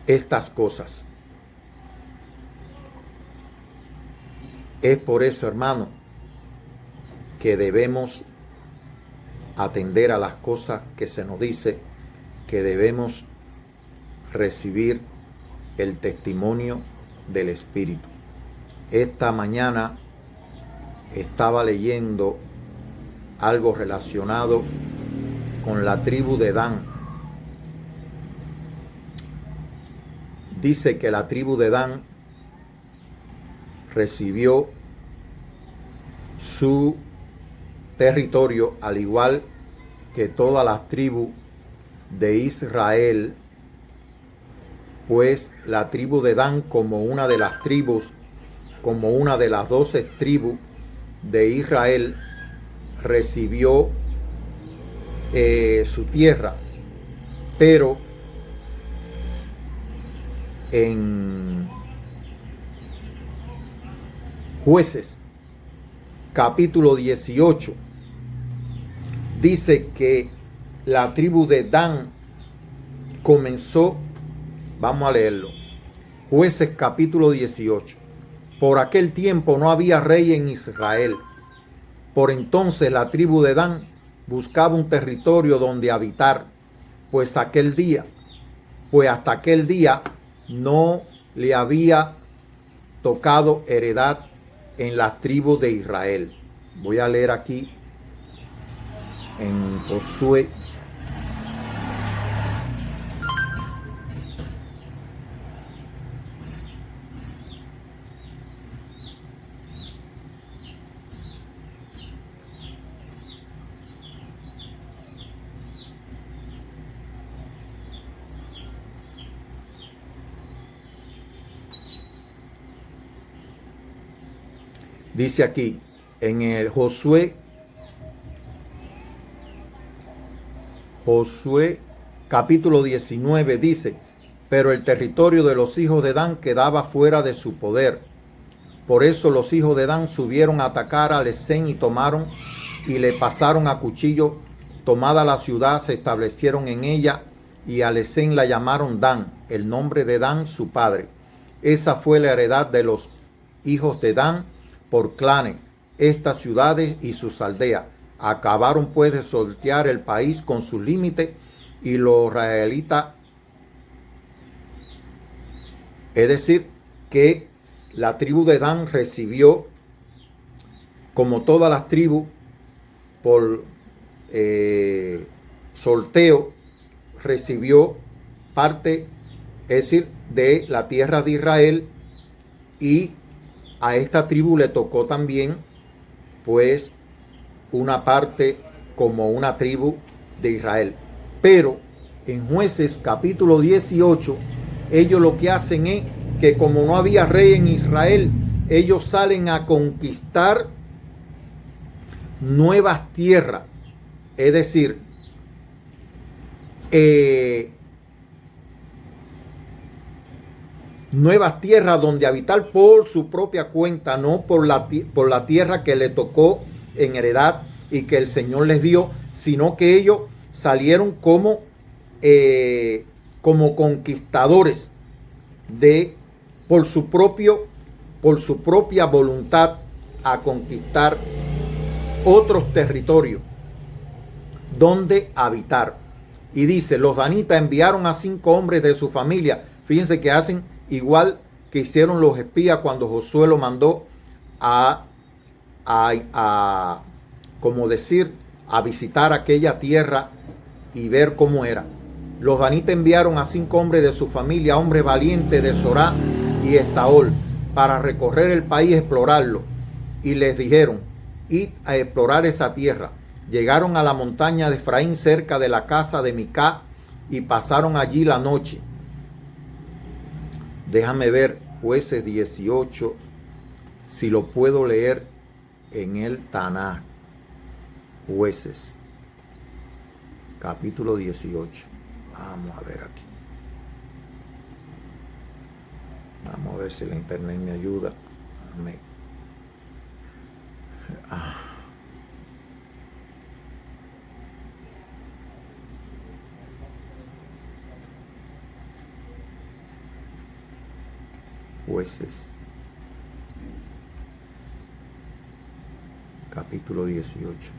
estas cosas. Es por eso, hermano, que debemos atender a las cosas que se nos dice, que debemos recibir el testimonio del Espíritu. Esta mañana estaba leyendo algo relacionado con la tribu de Dan. Dice que la tribu de Dan recibió su territorio al igual que todas las tribus de Israel, pues la tribu de Dan, como una de las tribus, como una de las 12 tribus de Israel, recibió su tierra, pero en Jueces capítulo 18 dice que la tribu de Dan comenzó, vamos a leerlo, Jueces capítulo 18. Por aquel tiempo no había rey en Israel. Por entonces la tribu de Dan buscaba un territorio donde habitar, pues hasta aquel día no le había tocado heredad en las tribus de Israel. Voy a leer aquí en Josué. Dice aquí, en el Josué capítulo 19 dice, pero el territorio de los hijos de Dan quedaba fuera de su poder. Por eso los hijos de Dan subieron a atacar a Lesén y tomaron y le pasaron a cuchillo. Tomada la ciudad, se establecieron en ella y a Lesén la llamaron Dan, el nombre de Dan su padre. Esa fue la heredad de los hijos de Dan por clanes, estas ciudades y sus aldeas. Acabaron pues de sortear el país con sus límites y los israelitas, es decir, que la tribu de Dan recibió, como todas las tribus, por sorteo, recibió parte, es decir, de la tierra de Israel, y a esta tribu le tocó también, pues, una parte como una tribu de Israel. Pero en Jueces capítulo 18, ellos lo que hacen es que como no había rey en Israel, ellos salen a conquistar nuevas tierras. Es decir, nuevas tierras donde habitar por su propia cuenta, no por la tierra que le tocó en heredad y que el Señor les dio, sino que ellos salieron como conquistadores por su propia voluntad a conquistar otros territorios donde habitar. Y dice, los danitas enviaron a 5 hombres de su familia. Fíjense que hacen igual que hicieron los espías cuando Josué lo mandó como decir, a visitar aquella tierra y ver cómo era. Los danitas enviaron a 5 hombres de su familia, hombres valientes de Sorá y Estaol, para recorrer el país y explorarlo. Y les dijeron, id a explorar esa tierra. Llegaron a la montaña de Efraín cerca de la casa de Micá y pasaron allí la noche. Déjame ver Jueces 18, si lo puedo leer en el Tanaj. Jueces, capítulo 18. Vamos a ver aquí. Vamos a ver si la internet me ayuda. Amén. Jueces, capítulo 18.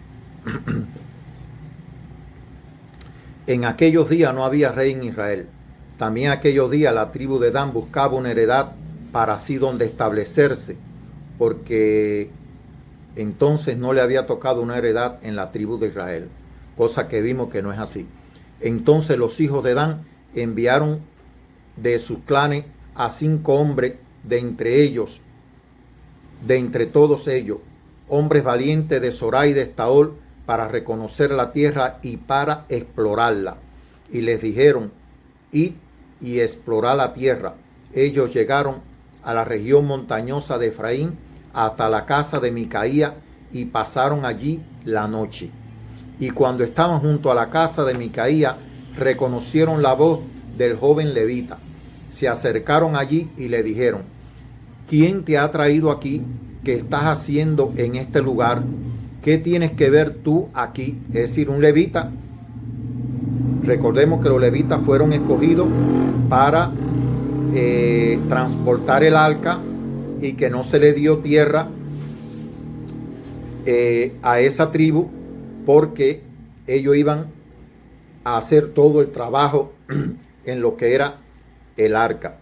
En aquellos días no había rey en Israel. También aquellos días la tribu de Dan buscaba una heredad para sí donde establecerse, porque entonces no le había tocado una heredad en la tribu de Israel, cosa que vimos que no es así. Entonces los hijos de Dan enviaron de sus clanes a 5 hombres de entre todos ellos, hombres valientes de Sorá y de Estaol, para reconocer la tierra y para explorarla. Y les dijeron, id y explorad la tierra. Ellos llegaron a la región montañosa de Efraín hasta la casa de Micaía y pasaron allí la noche. Y cuando estaban junto a la casa de Micaía, reconocieron la voz del joven levita. Se acercaron allí y le dijeron, ¿quién te ha traído aquí? ¿Qué estás haciendo en este lugar? ¿Qué tienes que ver tú aquí? Es decir, un levita. Recordemos que los levitas fueron escogidos para transportar el arca y que no se le dio tierra a esa tribu, porque ellos iban a hacer todo el trabajo en lo que era el arca.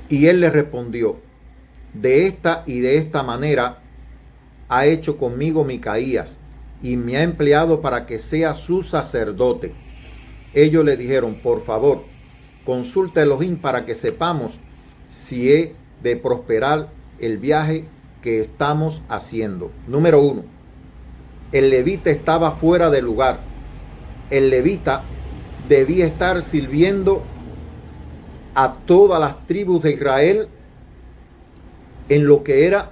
Y él le respondió: de esta y de esta manera ha hecho conmigo Micaías, y me ha empleado para que sea su sacerdote. Ellos le dijeron: por favor, consulta a Elohim para que sepamos si he de prosperar el viaje que estamos haciendo. Número 1. El levita estaba fuera de lugar. El levita debía estar sirviendo a todas las tribus de Israel en lo que era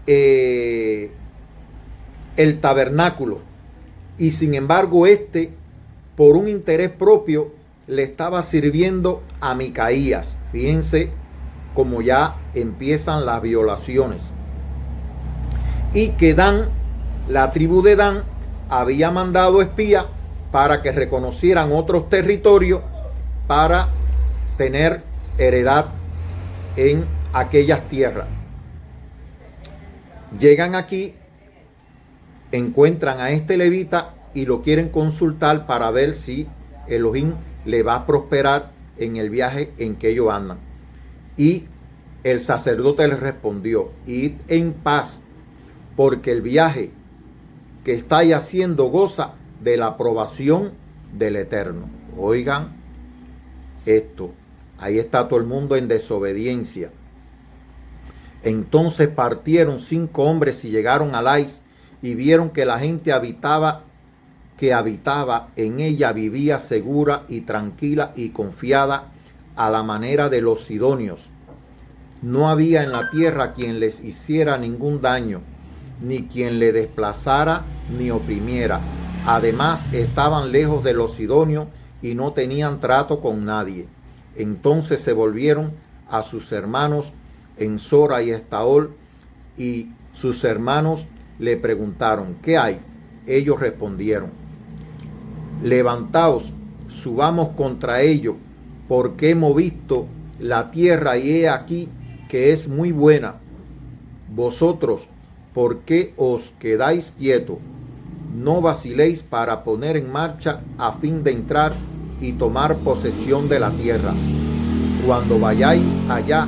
el tabernáculo. Y sin embargo, por un interés propio, le estaba sirviendo a Micaías. Fíjense cómo ya empiezan las violaciones. Y que Dan, la tribu de Dan, había mandado espías para que reconocieran otros territorios para tener heredad en aquellas tierras. Llegan aquí, encuentran a este levita y lo quieren consultar para ver si Elohim le va a prosperar en el viaje en que ellos andan. Y el sacerdote les respondió: id en paz, porque el viaje que estáis haciendo goza de la aprobación del Eterno. Oigan esto, ahí está todo el mundo en desobediencia. Entonces partieron 5 hombres y llegaron a Lais, y vieron que la gente que habitaba en ella vivía segura y tranquila y confiada a la manera de los sidonios. No había en la tierra quien les hiciera ningún daño, ni quien le desplazara ni oprimiera. Además, estaban lejos de los sidonios y no tenían trato con nadie. Entonces se volvieron a sus hermanos en Sora y Estaol, y sus hermanos le preguntaron: ¿qué hay? Ellos respondieron: levantaos, subamos contra ellos, porque hemos visto la tierra y he aquí que es muy buena. Vosotros, ¿por qué os quedáis quietos? No vaciléis para poner en marcha a fin de entrar y tomar posesión de la tierra. Cuando vayáis allá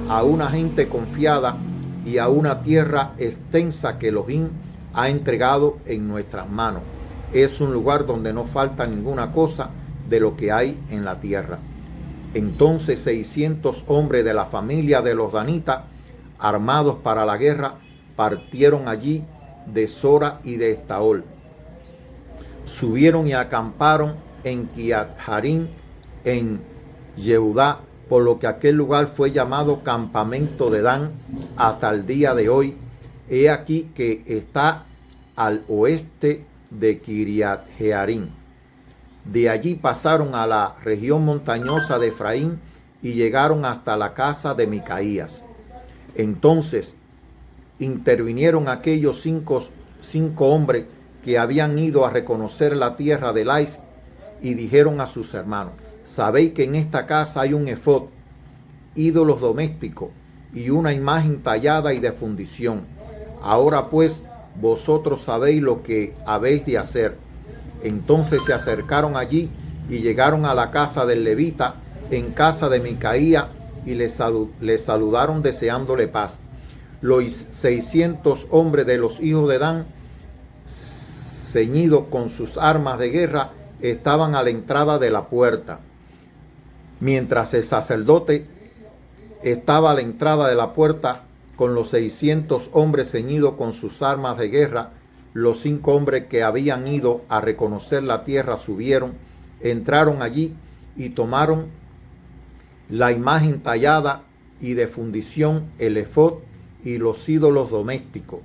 a una gente confiada y a una tierra extensa que Elohim ha entregado en nuestras manos. Es un lugar donde no falta ninguna cosa de lo que hay en la tierra. Entonces 600 hombres de la familia de los danitas, armados para la guerra, partieron allí de Sora y de Estaol. Subieron y acamparon en Kiat Harim, en Yehudá, por lo que aquel lugar fue llamado campamento de Dan hasta el día de hoy. He aquí que está al oeste de Kiriat Jearim. De allí pasaron a la región montañosa de Efraín y llegaron hasta la casa de Micaías. Entonces intervinieron aquellos cinco hombres que habían ido a reconocer la tierra de Lais y dijeron a sus hermanos: sabéis que en esta casa hay un efod, ídolos domésticos y una imagen tallada y de fundición. Ahora pues vosotros sabéis lo que habéis de hacer. Entonces se acercaron allí y llegaron a la casa del levita, en casa de Micaías, y le saludaron deseándole paz. Los 600 hombres de los hijos de Dan, ceñidos con sus armas de guerra, estaban a la entrada de la puerta. Mientras el sacerdote estaba a la entrada de la puerta con los 600 hombres ceñidos con sus armas de guerra, los 5 hombres que habían ido a reconocer la tierra subieron, entraron allí y tomaron la imagen tallada y de fundición, el efod y los ídolos domésticos.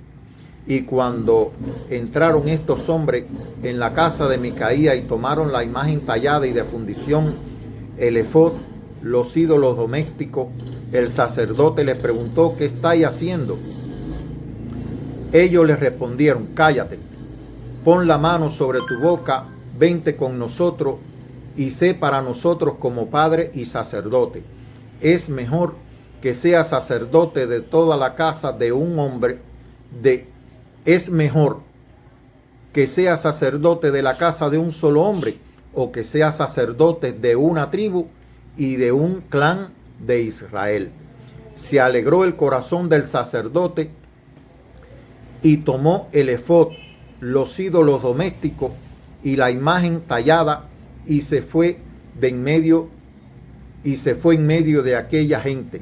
Y cuando entraron estos hombres en la casa de Micaías y tomaron la imagen tallada y de fundición, el efod, los ídolos domésticos, el sacerdote les preguntó: ¿qué estáis haciendo? Ellos les respondieron: cállate, pon la mano sobre tu boca, vente con nosotros y sé para nosotros como padre y sacerdote. Es mejor que sea sacerdote de toda la casa de un hombre, es mejor que sea sacerdote de la casa de un solo hombre, o que sea sacerdote de una tribu y de un clan de Israel. Se alegró el corazón del sacerdote y tomó el efod, los ídolos domésticos y la imagen tallada, y se fue en medio de aquella gente.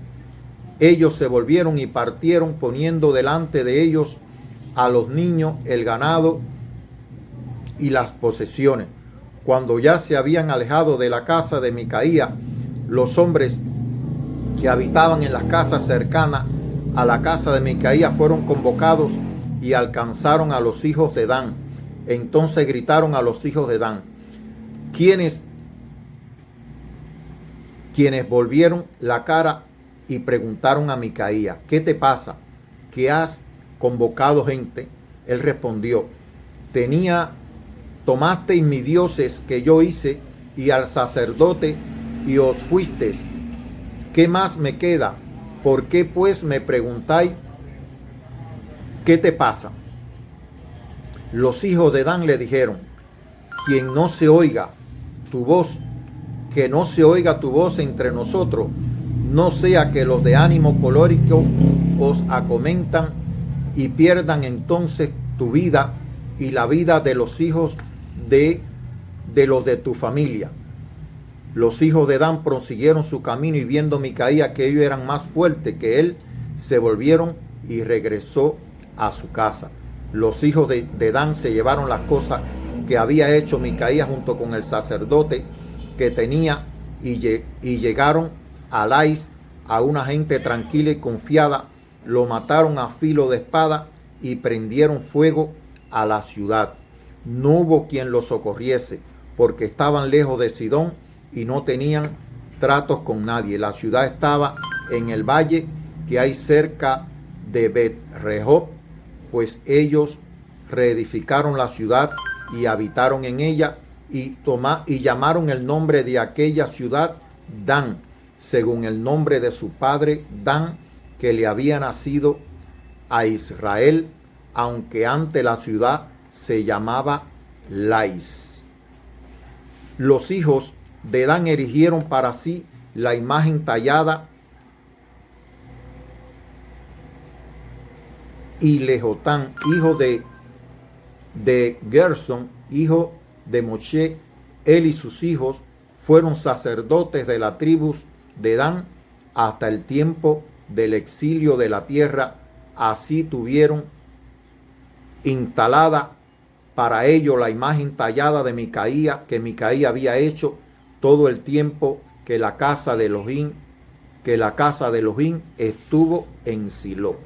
Ellos se volvieron y partieron, poniendo delante de ellos a los niños, el ganado y las posesiones. Cuando ya se habían alejado de la casa de Micaía, los hombres que habitaban en las casas cercanas a la casa de Micaía fueron convocados y alcanzaron a los hijos de Dan. Entonces gritaron a los hijos de Dan, quienes volvieron la cara y preguntaron a Micaía, ¿qué te pasa? ¿Que has convocado gente? Él respondió, tomasteis mis dioses que yo hice y al sacerdote y os fuisteis. ¿Qué más me queda? ¿Por qué pues me preguntáis qué te pasa? Los hijos de Dan le dijeron, que no se oiga tu voz entre nosotros, no sea que los de ánimo colérico os acometan y pierdan entonces tu vida y la vida de los hijos de los de tu familia. Los hijos de Dan prosiguieron su camino y viendo Micaía que ellos eran más fuertes que él, se volvieron y regresó a su casa. Los hijos de Dan se llevaron las cosas que había hecho Micaía junto con el sacerdote que tenía y llegaron a Lais, a una gente tranquila y confiada, lo mataron a filo de espada y prendieron fuego a la ciudad. No hubo quien los socorriese, porque estaban lejos de Sidón y no tenían tratos con nadie. La ciudad estaba en el valle que hay cerca de Bet-Rehob, pues ellos reedificaron la ciudad y habitaron en ella y llamaron el nombre de aquella ciudad Dan, según el nombre de su padre Dan, que le había nacido a Israel, aunque antes la ciudad se llamaba Lais. Los hijos de Dan erigieron para sí la imagen tallada y Lejotán, hijo de Gerson, hijo de Moshe, él y sus hijos fueron sacerdotes de la tribu de Dan hasta el tiempo del exilio de la tierra. Así tuvieron instalada para ello la imagen tallada de Micaía, que Micaía había hecho todo el tiempo que la casa de Elohim estuvo en Silo.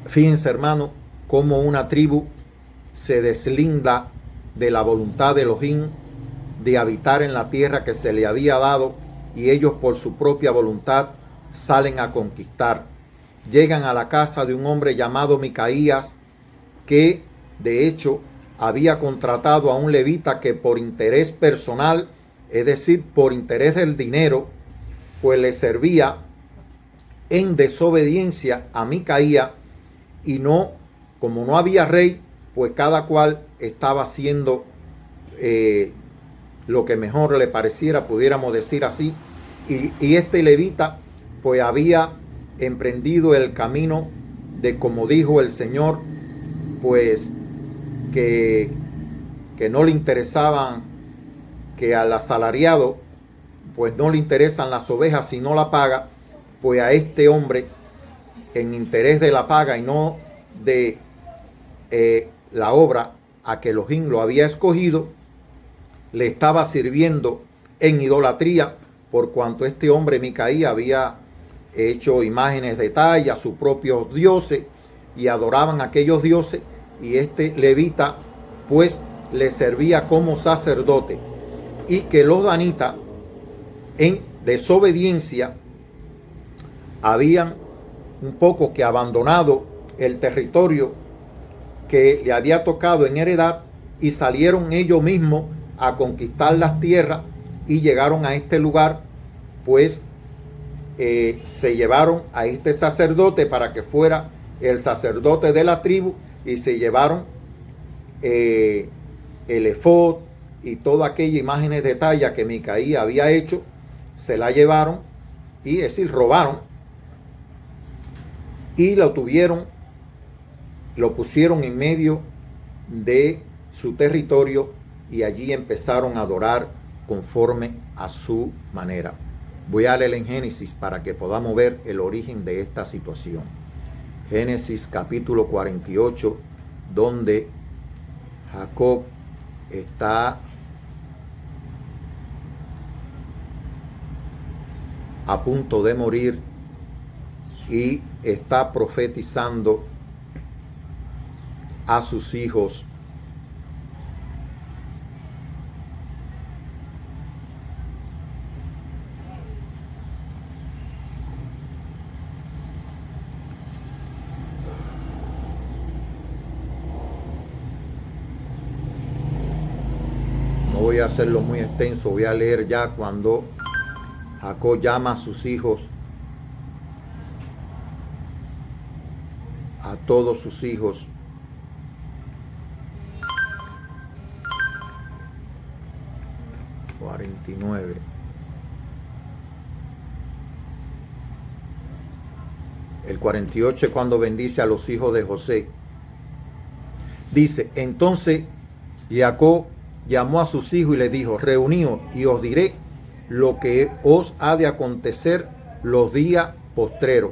Fíjense, hermano, cómo una tribu se deslinda de la voluntad de Elohim de habitar en la tierra que se le había dado, y ellos por su propia voluntad salen a conquistar. Llegan a la casa de un hombre llamado Micaías, que de hecho había contratado a un levita que por interés personal, es decir, por interés del dinero, pues le servía en desobediencia a Micaía, y no, como no había rey, pues cada cual estaba haciendo lo que mejor le pareciera, pudiéramos decir así, y este levita pues había emprendido el camino de, como dijo el Señor, pues que no le interesaban, que al asalariado pues no le interesan las ovejas si no la paga, pues a este hombre, en interés de la paga y no de la obra a que Elohim lo había escogido, le estaba sirviendo en idolatría, por cuanto este hombre Micaía había hecho imágenes de talla a sus propios dioses y adoraban a aquellos dioses, y este levita pues le servía como sacerdote, y que los danitas en desobediencia habían un poco que abandonado el territorio que le había tocado en heredad y salieron ellos mismos a conquistar las tierras y llegaron a este lugar, pues se llevaron a este sacerdote para que fuera el sacerdote de la tribu, y se llevaron el efod y toda aquella imágenes de talla que Micaía había hecho, se la llevaron, y es decir, robaron, y lo pusieron en medio de su territorio, y allí empezaron a adorar conforme a su manera. Voy a leer en Génesis para que podamos ver el origen de esta situación. Génesis capítulo 48, donde Jacob está a punto de morir y está profetizando a sus hijos. No voy a hacerlo muy extenso, voy a leer ya cuando Jacob llama a sus hijos, a todos sus hijos. El 48 es cuando bendice a los hijos de José. Dice: entonces Jacob llamó a sus hijos y les dijo: reuníos y os diré lo que os ha de acontecer los días postreros.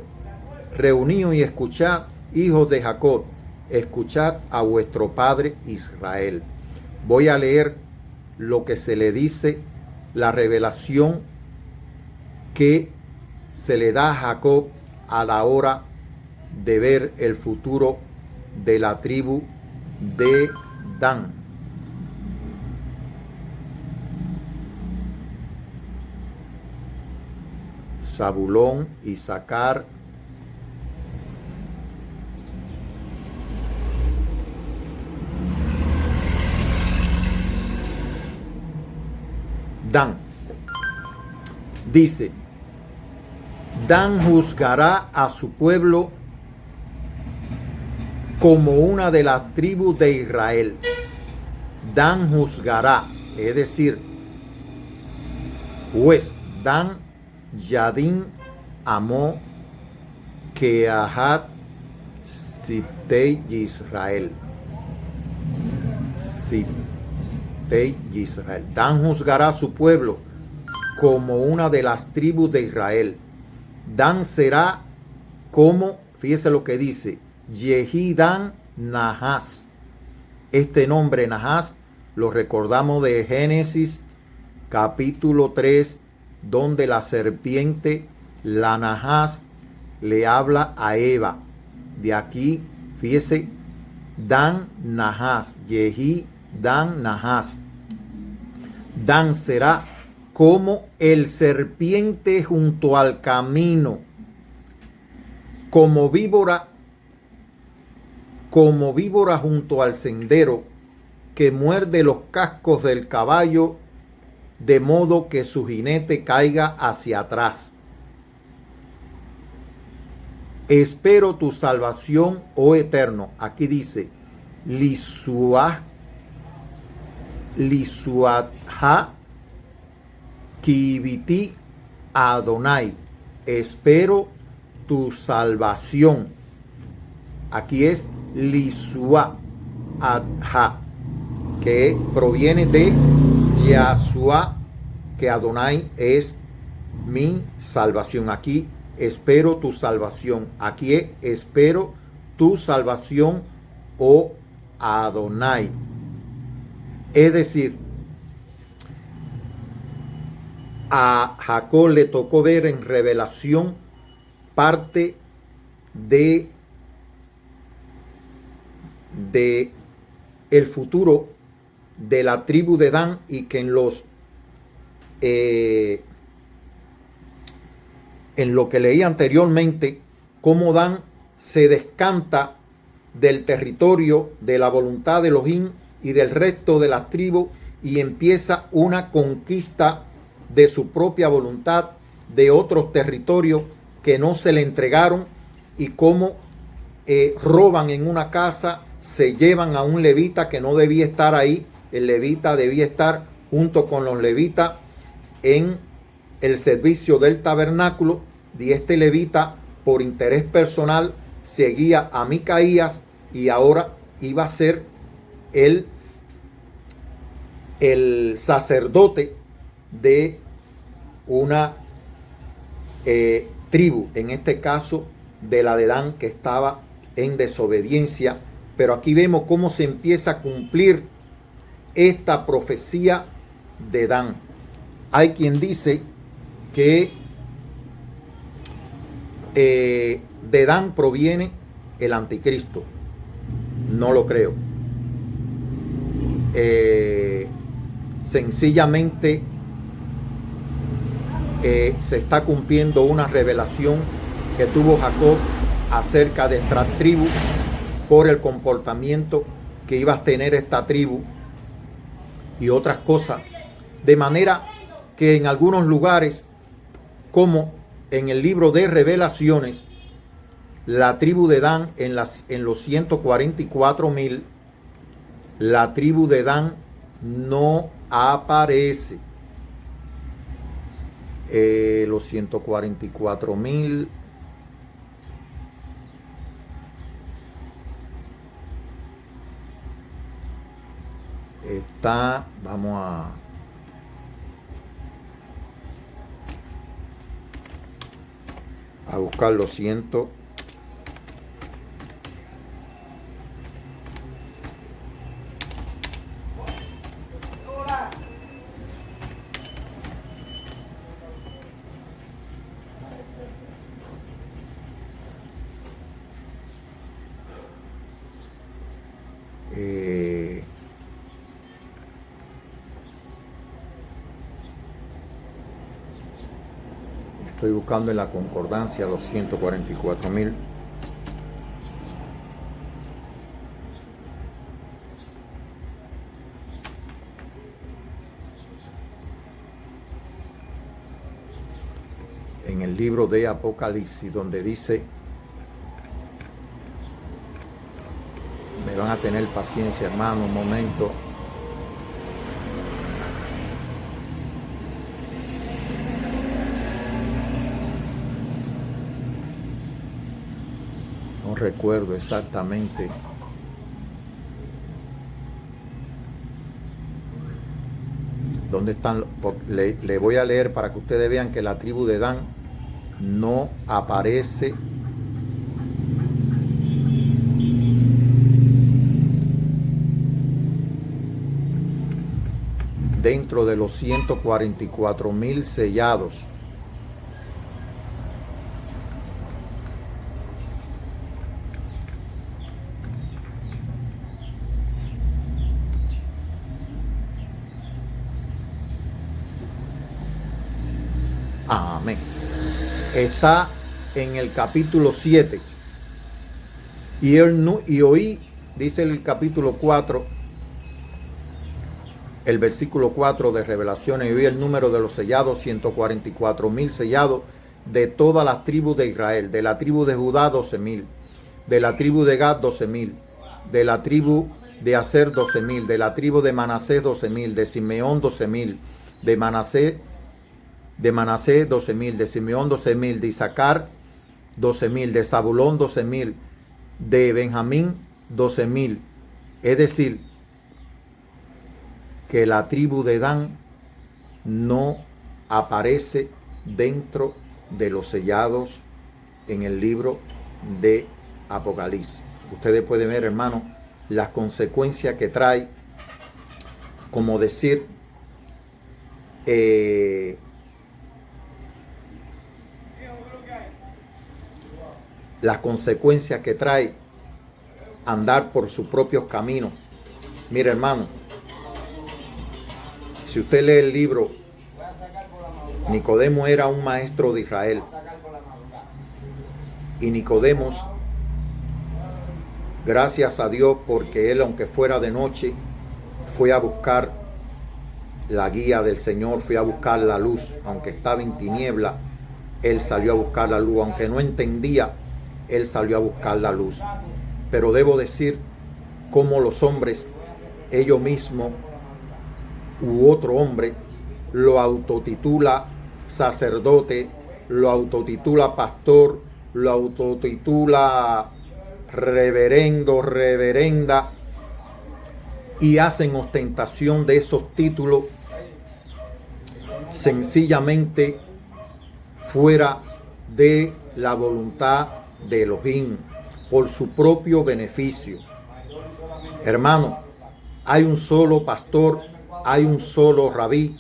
Reuníos y escuchad, hijos de Jacob, escuchad a vuestro padre Israel. Voy a leer lo que se le dice, la revelación que se le da a Jacob a la hora de ver el futuro de la tribu de Dan. Zabulón, Isaacar, Dan. Dice: Dan juzgará a su pueblo como una de las tribus de Israel. Dan juzgará, es decir, pues Dan, Yadín, Amó, Keahat, Sitei, Israel. Sitei, Israel. Dan juzgará a su pueblo como una de las tribus de Israel. Dan será como, fíjese lo que dice, Yehidan Nahas. Este nombre Nahas lo recordamos de Génesis capítulo 3, donde la serpiente, la Nahas, le habla a Eva. De aquí, fíjese, Dan Nahas, Yehidan Nahas. Dan será como el serpiente junto al camino, como víbora junto al sendero, que muerde los cascos del caballo, de modo que su jinete caiga hacia atrás. Espero tu salvación, oh Eterno. Aquí dice, Lisuatha Kibiti Adonai. Espero tu salvación. Aquí es Lisuatha, que proviene de Yahshua, que Adonai es mi salvación. Aquí espero tu salvación. Aquí es espero tu salvación, oh Adonai. Es decir, a Jacob le tocó ver en revelación parte de el futuro de la tribu de Dan, y que en lo que leí anteriormente, cómo Dan se descanta del territorio de la voluntad de Elohim y del resto de las tribus, y empieza una conquista de su propia voluntad de otros territorios que no se le entregaron, y cómo roban en una casa, se llevan a un levita que no debía estar ahí. El levita debía estar junto con los levitas en el servicio del tabernáculo, y este levita, por interés personal, seguía a Micaías y ahora iba a ser el sacerdote de una tribu, en este caso de la de Dan, que estaba en desobediencia. Pero aquí vemos cómo se empieza a cumplir esta profecía de Dan. Hay quien dice que de Dan proviene el anticristo. No lo creo. Sencillamente se está cumpliendo una revelación que tuvo Jacob acerca de esta tribu, por el comportamiento que iba a tener esta tribu y otras cosas. De manera que en algunos lugares, como en el libro de Revelaciones, la tribu de Dan en los 144,000, la tribu de Dan no aparece. Los 144,000 está, vamos a buscar los 100. Estoy buscando en la concordancia los 144,000. En el libro de Apocalipsis, donde dice, me van a tener paciencia, hermano, un momento. No recuerdo exactamente. ¿Dónde están? Le voy a leer para que ustedes vean que la tribu de Dan no aparece dentro de los 144,000 sellados. Amén. Está en el capítulo 7. Y oí, dice el capítulo 4, el versículo 4 de Revelaciones, y oí el número de los sellados, 144,000 sellados, de todas las tribus de Israel. De la tribu de Judá, 12,000. De la tribu de Gad, 12,000. De la tribu de Aser, 12,000. De la tribu de Manasés, 12,000. De Simeón, 12,000. De Manasés, 12,000. De Simeón, 12,000. De Isaacar, 12,000. De Zabulón, 12,000. De Benjamín, 12,000. Es decir, que la tribu de Dan no aparece dentro de los sellados en el libro de Apocalipsis. Ustedes pueden ver, hermano, las consecuencias que trae, como decir, las consecuencias que trae andar por sus propios caminos. Mire, hermano, si usted lee el libro, Nicodemo era un maestro de Israel. Y Nicodemos, gracias a Dios, porque él, aunque fuera de noche, fue a buscar la guía del Señor, fui a buscar la luz, aunque estaba en tiniebla, Él salió a buscar la luz, aunque no entendía, Él salió a buscar la luz. Pero debo decir cómo los hombres, ellos mismos u otro hombre, lo autotitula sacerdote, lo autotitula pastor, lo autotitula reverendo, reverenda, y hacen ostentación de esos títulos sencillamente fuera de la voluntad de Elohim, por su propio beneficio. Hermano, hay un solo pastor, hay un solo rabí,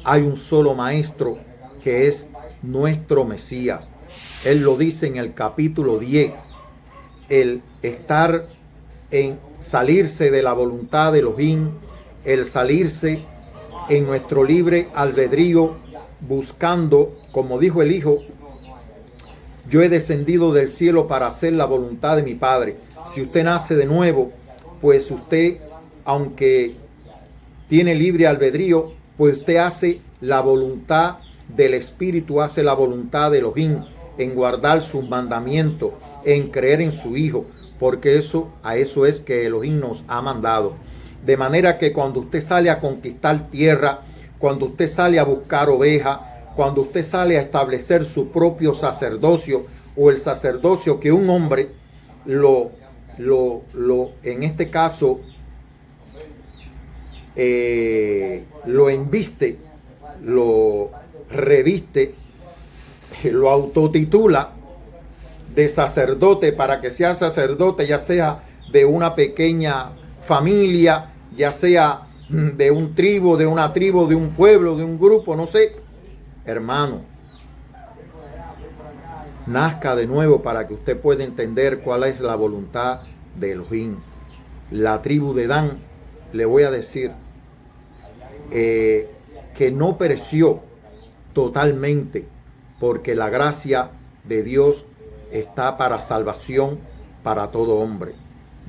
hay un solo maestro, que es nuestro Mesías. Él lo dice en el capítulo 10, el estar en salirse de la voluntad de Elohim, el salirse en nuestro libre albedrío, buscando, como dijo el Hijo, yo he descendido del cielo para hacer la voluntad de mi Padre. Si usted nace de nuevo, pues usted, aunque tiene libre albedrío, pues usted hace la voluntad del Espíritu, hace la voluntad de Elohim, en guardar sus mandamientos, en creer en su Hijo, porque a eso es que Elohim nos ha mandado. De manera que cuando usted sale a conquistar tierra, cuando usted sale a buscar ovejas, cuando usted sale a establecer su propio sacerdocio, o el sacerdocio que un hombre en este caso, lo embiste, lo reviste, lo autotitula de sacerdote para que sea sacerdote, ya sea de una pequeña familia, ya sea de un tribu, de una tribu, de un pueblo, de un grupo, no sé. Hermano, nazca de nuevo para que usted pueda entender cuál es la voluntad de Elohim. La tribu de Dan, le voy a decir, que no pereció totalmente, porque la gracia de Dios está para salvación para todo hombre.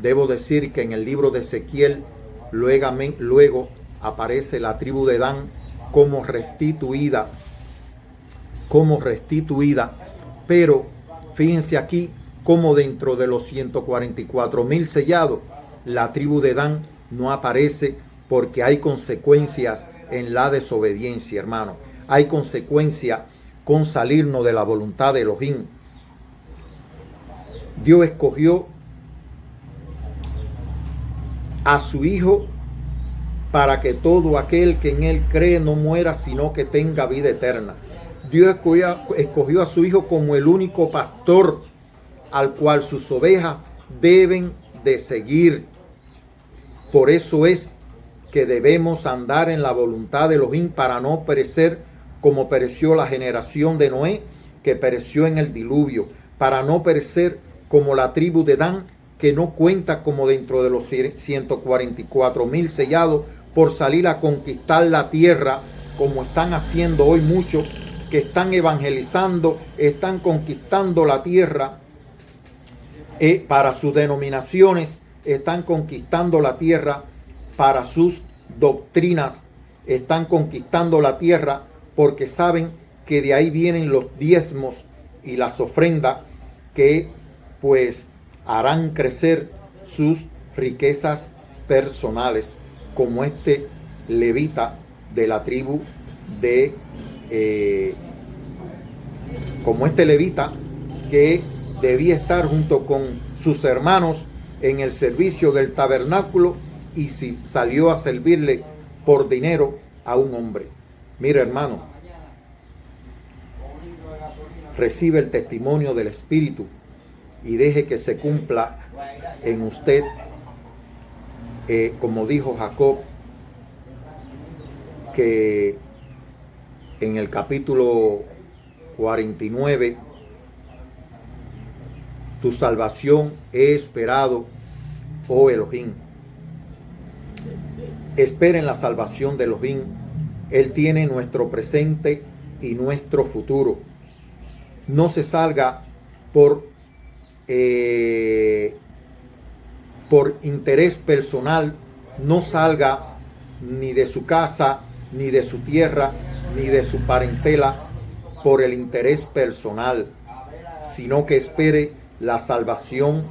Debo decir que en el libro de Ezequiel luego aparece la tribu de Dan como restituida, pero fíjense aquí como dentro de los 144,000 sellados, la tribu de Dan no aparece, porque hay consecuencias en la desobediencia, hermano. Hay consecuencias con salirnos de la voluntad de Elohim. Dios escogió a su Hijo para que todo aquel que en Él cree no muera, sino que tenga vida eterna. Dios escogió a su Hijo como el único pastor al cual sus ovejas deben de seguir. Por eso es que debemos andar en la voluntad de Elohim para no perecer como pereció la generación de Noé, que pereció en el diluvio, para no perecer como la tribu de Dan, que no cuenta como dentro de los 144,000 sellados por salir a conquistar la tierra, como están haciendo hoy muchos que están evangelizando, están conquistando la tierra para sus denominaciones, están conquistando la tierra para sus doctrinas, están conquistando la tierra porque saben que de ahí vienen los diezmos y las ofrendas que pues harán crecer sus riquezas personales, como este levita de la tribu de como este levita que debía estar junto con sus hermanos en el servicio del tabernáculo, y si salió a servirle por dinero a un hombre. Mira, hermano, recibe el testimonio del Espíritu y deje que se cumpla en usted, como dijo Jacob, que en el capítulo 49, tu salvación he esperado, oh Elohim. Esperen la salvación de Elohim. Él tiene nuestro presente y nuestro futuro. No se salga por interés personal. No salga ni de su casa, ni de su tierra, ni de su parentela por el interés personal, sino que espere la salvación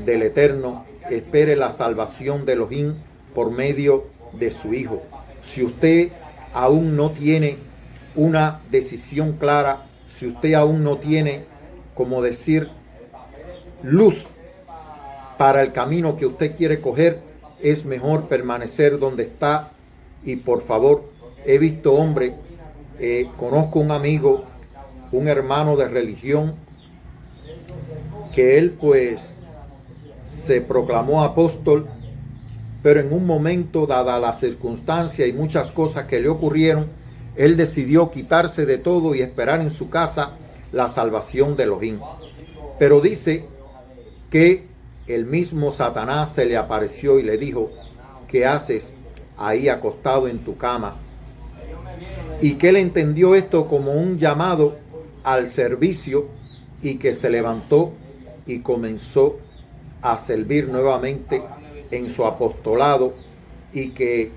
del Eterno, espere la salvación de Elohim por medio de su Hijo. Si usted aún no tiene una decisión clara, si usted aún no tiene, como decir, luz para el camino que usted quiere coger, es mejor permanecer donde está. Y por favor, he visto hombres, conozco un amigo, un hermano de religión, que él pues se proclamó apóstol, pero en un momento, dada la circunstancia y muchas cosas que le ocurrieron, él decidió quitarse de todo y esperar en su casa la salvación de Elohim. Pero dice que el mismo Satanás se le apareció y le dijo: ¿qué haces ahí acostado en tu cama? Y que él entendió esto como un llamado al servicio y que se levantó y comenzó a servir nuevamente en su apostolado, y que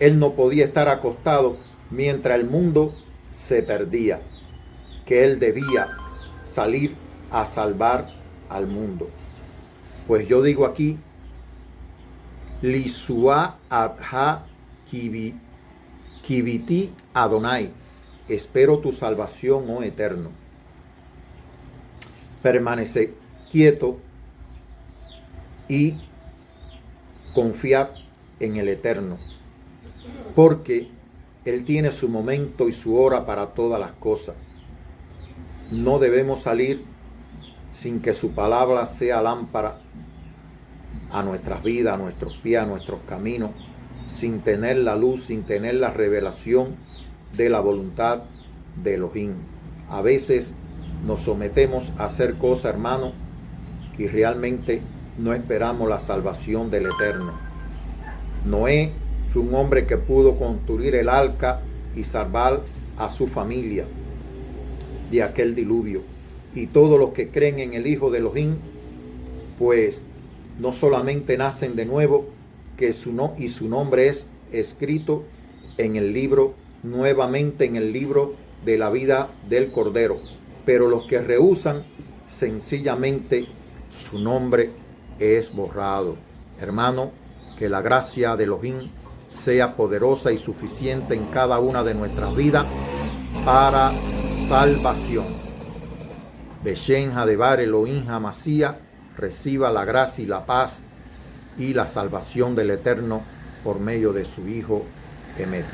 él no podía estar acostado mientras el mundo se perdía, que él debía salir a salvar al mundo. Pues yo digo aquí, Lisua adha kiviti Adonai, espero tu salvación, oh Eterno. Permanece quieto y confiad en el Eterno, porque Él tiene su momento y su hora para todas las cosas. No debemos salir sin que su palabra sea lámpara a nuestras vidas, a nuestros pies, a nuestros caminos, sin tener la luz, sin tener la revelación de la voluntad de Elohim. A veces nos sometemos a hacer cosas, hermano, y realmente no esperamos la salvación del Eterno. Noé fue un hombre que pudo construir el arca y salvar a su familia de aquel diluvio. Y todos los que creen en el Hijo de Elohim, pues no solamente nacen de nuevo, y su nombre es escrito en el libro, nuevamente en el libro de la vida del Cordero. Pero los que rehúsan, sencillamente su nombre es borrado. Hermano, que la gracia de Elohim sea poderosa y suficiente en cada una de nuestras vidas para salvación. Beshen Hadebar Elohim Hamasía, reciba la gracia y la paz y la salvación del Eterno por medio de su Hijo Emet.